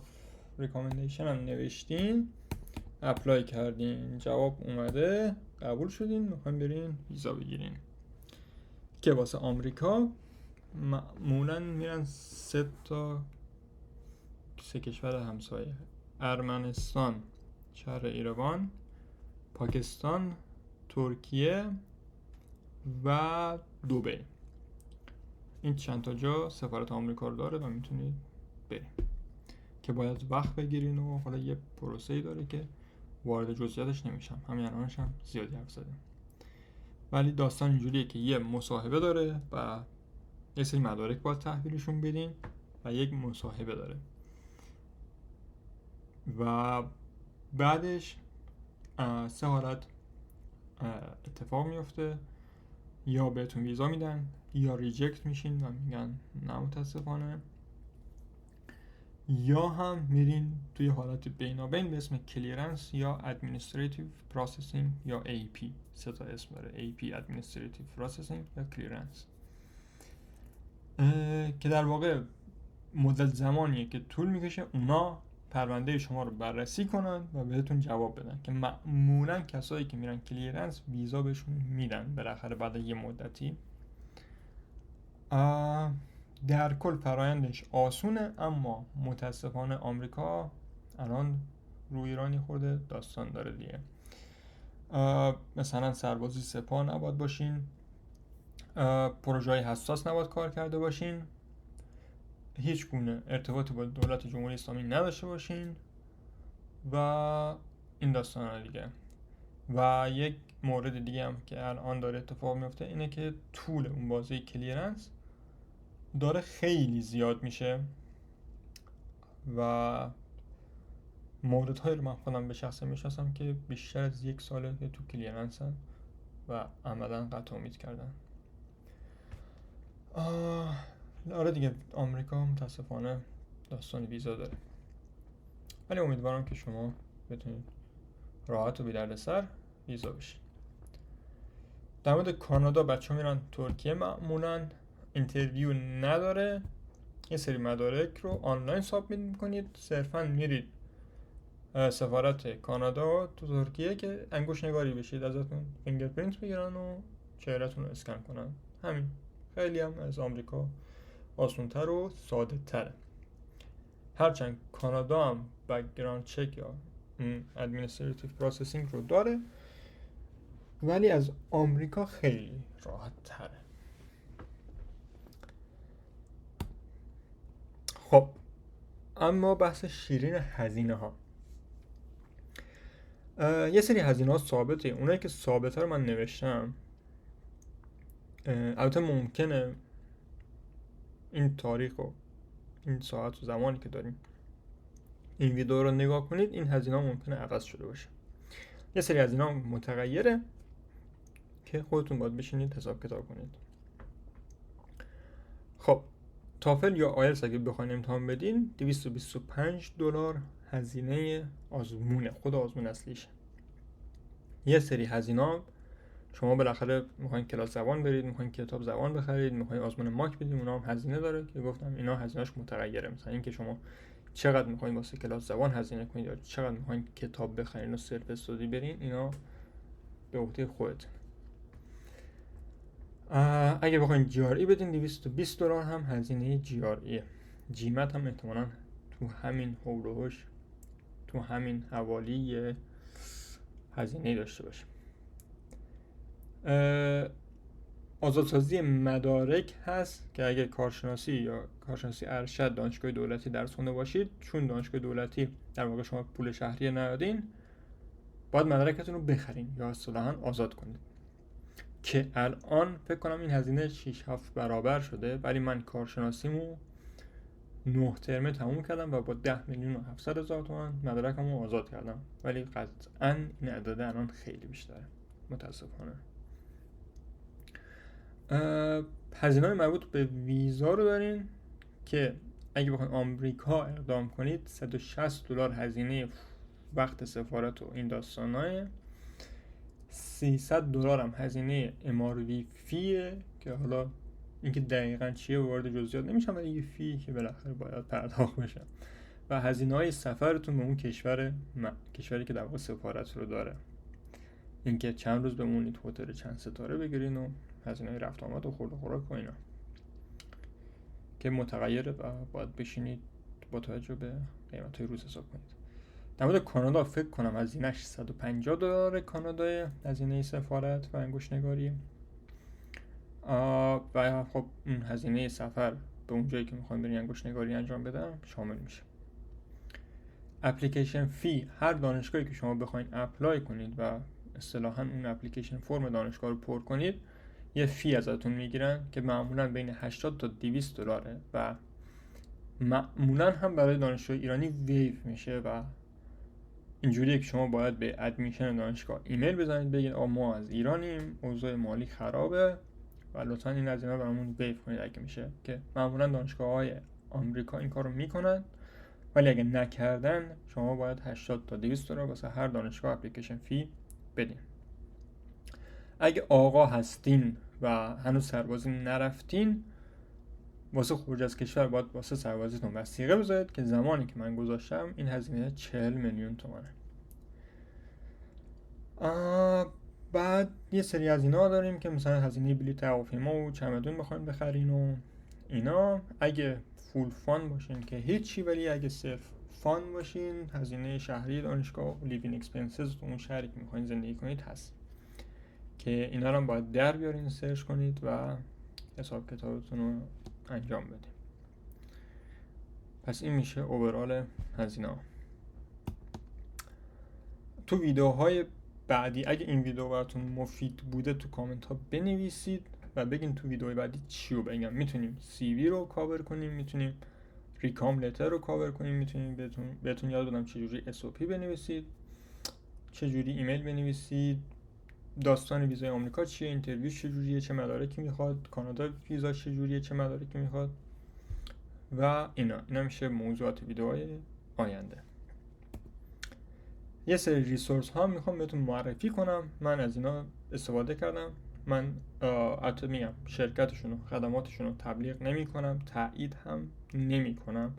recommendation هم نوشتین، اپلای کردین، جواب اومده، قبول شدین، میخواین برین ویزا بگیرین. که واسه آمریکا معمولا میرن 3 کشور همسایه: ارمنستان، شهر ایروان، پاکستان، ترکیه و دبی. این چند تا جا سفارت آمریکا رو داره و میتونید برین، که باید وقت بگیرین و حالا یه پروسه‌ای داره که وارد جزئیاتش نمیشم، همین الانش هم زیادی حرف زدم، ولی داستان اینجوریه که یه مصاحبه داره و یه سری مدارک باید تحویلشون بدین و یک مصاحبه داره و بعدش 3 حالت اتفاق میفته: یا بهتون ویزا میدن، یا ریجکت میشین و میگن نه متاسفانه، یا هم میرین توی حالت بینابین به اسم کلیرنس یا ادمنستریتیو پروسسینگ یا AP. سه تا اسم داره: AP ادمنستریتیو پروسسینگ یا کلیرنس، که در واقع مدت زمانیه که طول میکشه اونا پرونده شما رو بررسی کنن و بهتون جواب بدن، که معمولا کسایی که میرن کلیرنس ویزا بهشون میدن بالاخره بعد یه مدتی. در کل فرایندش آسونه، اما متاسفانه آمریکا الان روی ایرانی خورده داستان داره دیگه. مثلا سربازی سپاه نباید باشین، پروژه های حساس نباید کار کرده باشین، هیچ گونه ارتباطی با دولت جمهوری اسلامی نداشته باشین و این داستان ها دیگه. و یک مورد دیگه هم که الان داره اتفاق میفته اینه که طول اون بازه کلیرنس داره خیلی زیاد میشه و موردهایی رو من خودم به شخصه میشناسم که بیشتر از 1 ساله که تو کلیرنسن و عملا قطع امید کردن. آره دیگه، آمریکا متاسفانه داستان ویزا داره، ولی امیدوارم که شما بتونید راحت و بی دردسر ویزا بشید. در مورد کانادا بچه ها میرن ترکیه، معمولا اینترویو نداره، یه سری مدارک رو آنلاین سابمیت میکنید، صرفا میرید سفارت کانادا تو ترکیه که انگشت نگاری بشید، ازتون فینگرپرینت بگیرن و چهرهتون رو اسکن کنن. همین. خیلی هم از آمریکا آسان‌تر و ساده تره، هرچند کانادا هم بک‌گراند چک یا ادمنستریتیو پروسسینگ رو داره، ولی از آمریکا خیلی راحت تره. خب اما بحث شیرین هزینه ها. یه سری هزینه ها ثابته، اونایی که ثابته رو من نوشتم. البته ممکنه این تاریخ و این ساعت و زمانی که داریم این ویدیو رو نگاه کنید این هزینه ها ممکنه عوض شده باشه. یه سری هزینه ها متغیره که خودتون باید بشینید حساب کتاب کنید. خب تافل یا آیلتس اگه بخواین امتحان بدین $225 هزینه آزمونه، خود آزمون اصلیشه. یه سری هزینه شما بالاخره میخواین کلاس زبان برید، میخواین کتاب زبان بخرید، میخواین آزمون ماک بدید، اونا هم هزینه داره که گفتم اینا هزینه‌اش متغیره. مثلا اینکه شما چقدر میخواین واسه کلاس زبان هزینه کنید یا چقدر میخواین کتاب بخرید و سلف استادی برین، اینا به عهده خودتون. اگه بخواین GRE بدین $220 هم هزینه GRE. جیمت هم احتمالاً تو همین حول و حوش، تو همین حوالی یه هزینه داشته باشه. آزادسازی مدارک هست که اگه کارشناسی یا کارشناسی ارشد دانشگاه دولتی درس خونده باشید، چون دانشگاه دولتی در واقع شما پول شهریه ندادین، باید مدارکتون رو بخرین یا اصطلاحاً آزاد کنید، که الان فکر کنم این هزینه 6-7 برابر شده. ولی من کارشناسیمو 9 ترمه تموم کردم و با 10,700,000 تومان مدرکمو آزاد کردم، ولی قطعاً این عدده الان خیلی بیشتره متاسفانه. هزینه‌های مربوط به ویزا رو دارین که اگه بخواید آمریکا اقدام کنید $160 هزینه وقت سفارت و این داستانای، $300 هم هزینه MRV فیه که حالا اینکه دقیقاً چیه وارد جزئیات نمیشم، ولی یه فی که بالاخره باید پرداخت بشه، و هزینه‌های سفرتون به اون کشوری که در واقع سفارت رو داره، اینکه چند روز بمونید، هتل چند ستاره بگیرین و هزینه‌های رفت آمد و خورد و خوراک و اینا که متغیره و باید بشینید با توجه به قیمت‌های روز حساب کنید. در مورد کانادا فکر کنم هزینه‌اش $150 کانادای هزینه سفارت و انگشت نگاری، و خب اون هزینه سفر به اون جایی که میخوایم برین انگشت نگاری انجام بدم شامل میشه. اپلیکیشن فی، هر دانشگاهی که شما بخواید اپلای کنید و اصطلاحاً اون اپلیکیشن فرم دانشگاه رو پر کنید، یه فی ازتون میگیرن که معمولاً بین 80 تا $200 و معمولاً هم برای دانشجوی ایرانی ویو میشه و اینجوریه که شما باید به ادمیشن دانشگاه ایمیل بزنید بگید ما از ایرانیم، اوضاع مالی خرابه و لطفاً این هزینه رو برامون ویو کنید اگه میشه، که معمولاً دانشگاه‌های آمریکا این کارو میکنن ولی اگه نکردن شما باید 80 تا 200 دلار واسه هر دانشگاه اپلیکیشن فی بدین. اگه آقا هستین و هنوز سربازی نرفتین، واسه خروج از کشور باید واسه سربازیتون وثیقه بذارید که زمانی که من گذاشتم این هزینه 40 میلیون تومانه. بعد یه سری از اینا داریم که مثلا هزینه بلیط هواپیما و چمدون بخواین بخرین و اینا. اگه فول فان باشین که هیچی، ولی اگه صرف فان باشین هزینه شهری دانشگاه و لیوین اکسپنسز تو اون شهری که میخواین زندگی کنید هست که اینا رو باید در بیارین، سرچ کنید و حساب کتابتون رو انجام بدین. پس این میشه اوورال هزینه ها. تو ویدیوهای بعدی اگه این ویدیو براتون مفید بوده تو کامنت ها بنویسید و بگین تو ویدیوهای بعدی چی رو بگم. میتونیم سی وی رو کاور کنیم، میتونیم ریکام لتر رو کاور کنیم، میتونیم بهتون یاد بدم چجوری SOP بنویسید، چجوری ایمیل بنویسید، داستان ویزای آمریکا چیه، اینترویو چجوریه، چه مدارکی میخواد، کانادا ویزا چجوریه، چه مدارکی میخواد و اینا میشه موضوعات ویدیوهای آینده. یه سری ریسورس ها میخوام بهتون معرفی کنم، من از اینا استفاده کردم. من البته میگم شرکتشون و خدماتشون رو تبلیغ نمی کنم، تایید هم نمی کنم.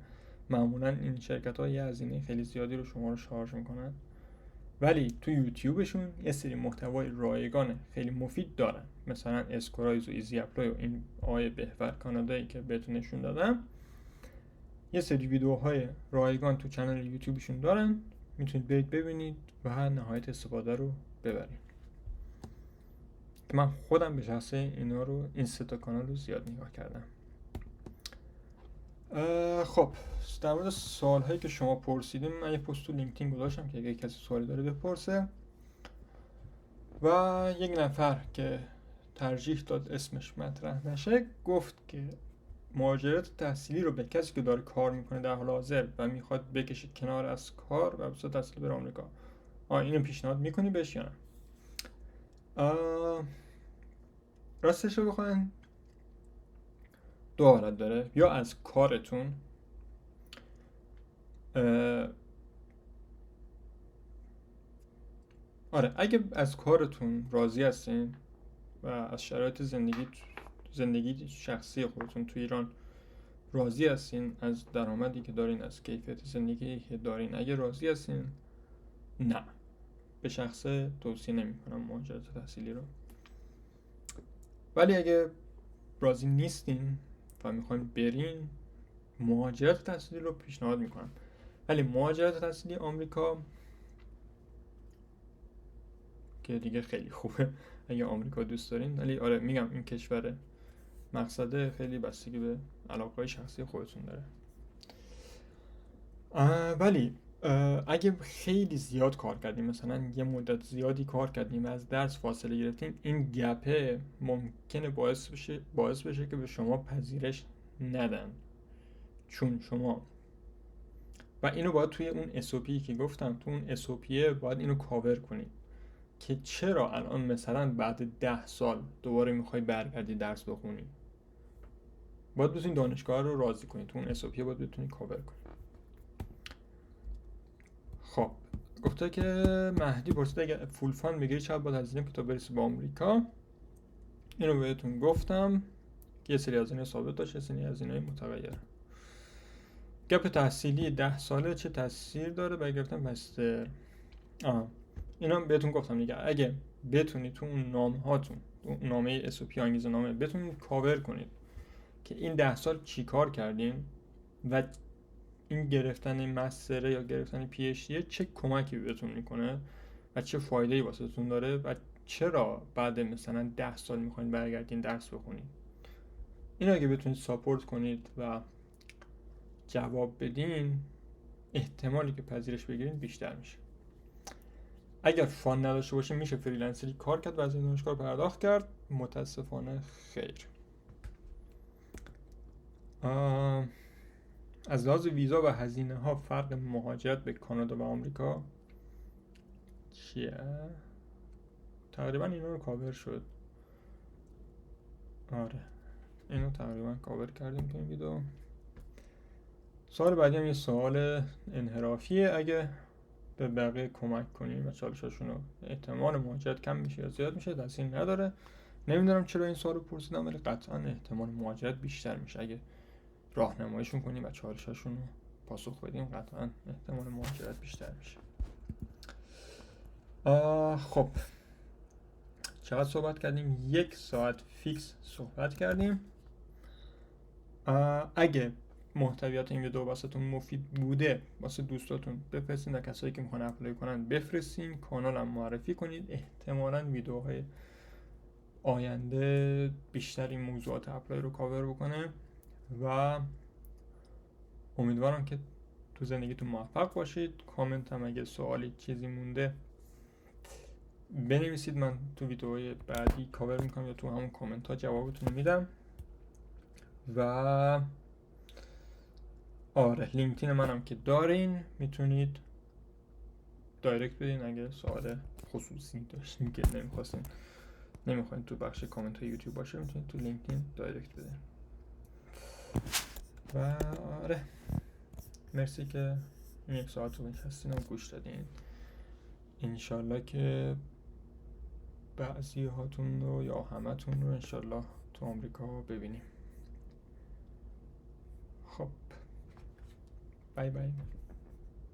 معمولا این شرکت ها یه هزینه خیلی زیادی رو شما رو شارژ میکنن، ولی تو یوتیوبشون یه سری محتوای رایگان خیلی مفید دارن، مثلا اسکورایز و ایزی اپلای و این آقای بهبر کانادایی که بهتون نشون دادم. یه سری ویدیوهای رایگان تو کانال یوتیوبشون دارن، میتونید برید ببینید و نهایت استفاده رو ببرید. من خودم به شخصه اینا رو، این سه تا کانال رو زیاد نگاه کردم. خب در مورد سوال هایی که شما پرسیدین من یه پست تو لینکدین گذاشتم که اگه کسی سوالی داره بپرسه. و یک نفر که ترجیح داد اسمش مطرح نشه گفت که مهاجرت تحصیلی رو به کسی که داره کار میکنه در حال حاضر و میخواد بکشه کنار از کار و بسیار تحصیل بره آمریکا، اینو پیشنهاد میکنی بهش یا نه؟ راستش رو بخواین دو حالت داره. یا از کارتون اگه از کارتون راضی هستین و از شرایط زندگی شخصی خودتون تو ایران راضی هستین، از درآمدی که دارین، از کیفیت زندگی که دارین، اگه راضی هستین، نه، به شخصه توصیه نمی کنم مهاجرت تحصیلی رو. ولی اگه راضی نیستین و میخواین برین، مهاجرت تحصیلی رو پیشنهاد میکنم. ولی مهاجرت تحصیلی آمریکا که دیگه خیلی خوبه اگه آمریکا دوست دارین، ولی میگم این کشور مقصده خیلی بستگی به علاقه‌های شخصی خودتون داره. ولی اگه خیلی زیاد کار کردیم، مثلا یه مدت زیادی کار کردیم و از درس فاصله گرفتیم، این گپه ممکنه باعث بشه که به شما پذیرش ندن، چون شما و اینو باید توی اون SOP که گفتم، تو اون SOP باید اینو کاور کنید که چرا الان مثلا بعد 10 سال دوباره میخوای برگردی درس بخونی. باید بتونی دانشگاه رو راضی کنی، تو اون SOP باید بتونی کاور کنی. خب گفته که مهدی پرسید اگه فول فان بگیری چقدر باید هزینه تا برسی به آمریکا. اینو بهتون گفتم که یه سری هزینه ثابت داشت، یه سری هزینه متغیر. گپ تحصیلی 10 ساله چه تاثیر داره برای گرفتن مستر؟ اینا بهتون گفتم دیگه. اگه بتونید تو اون نامه هاتون، اون نامه SOP انگیزه نامه بتونید کاور کنید که این 10 سال چی کار کردین و این گرفتن مستر یا گرفتن PhD چه کمکی بهتون میکنه و چه فایده‌ای واسهتون داره و چرا بعد مثلا 10 سال میخواین برگردین درس بخونید، اینا اگه بتونید ساپورت کنید و جواب بدین، احتمالی که پذیرش بگیرین بیشتر میشه. اگر فان نداشته باشه میشه فریلنسری کار کرد و از این دانشگاه پرداخت کرد، متاسفانه خیر. از لحاظ ویزا و هزینه ها فرق مهاجرت به کانادا و آمریکا چیه؟ تقریبا اینا رو کاور شد. اینو تقریبا کاور کردیم تو این ویدیو. سوال بعدی هم یه سوال انحرافیه. اگه به بقیه کمک کنیم و چالشاشون رو احتمال مواجهت کم میشه یا زیاد میشه، دستین نداره. نمیدونم چرا این سوال رو پرسیدم، ولی قطعا احتمال مواجهت بیشتر میشه اگه راهنماییشون کنیم و چالشاشون رو پاسخ بدیم. قطعا احتمال مواجهت بیشتر میشه. خب چقدر صحبت کردیم؟ 1 ساعت فیکس صحبت کردیم. اگه محتویات این ویدیو واسهتون مفید بوده واسه دوستاتون بفرستین و کسایی که میخوان اپلای کنن بفرستین. کانالم معرفی کنید. احتمالاً ویدیوهای آینده بیشتر این موضوعات اپلای رو کاور بکنه و امیدوارم که تو زندگیتون موفق باشید. کامنت هم اگه سوالی چیزی مونده بنویسید، من تو ویدیوهای بعدی کاور میکنم یا تو همون کامنت ها جوابتون میدم. و آره لینکدین منم که دارین، میتونید دایرکت بدین اگه سوال خصوصی داشتین که نمیخواین تو بخش کامنت های یوتیوب باشه، میتونید تو لینکدین دایرکت بدین. و آره مرسی که این 1 ساعت رو نشستین و گوش دادین. انشالله که بعضی هاتون رو یا همتون رو انشالله تو آمریکا ببینیم. خب بای بای.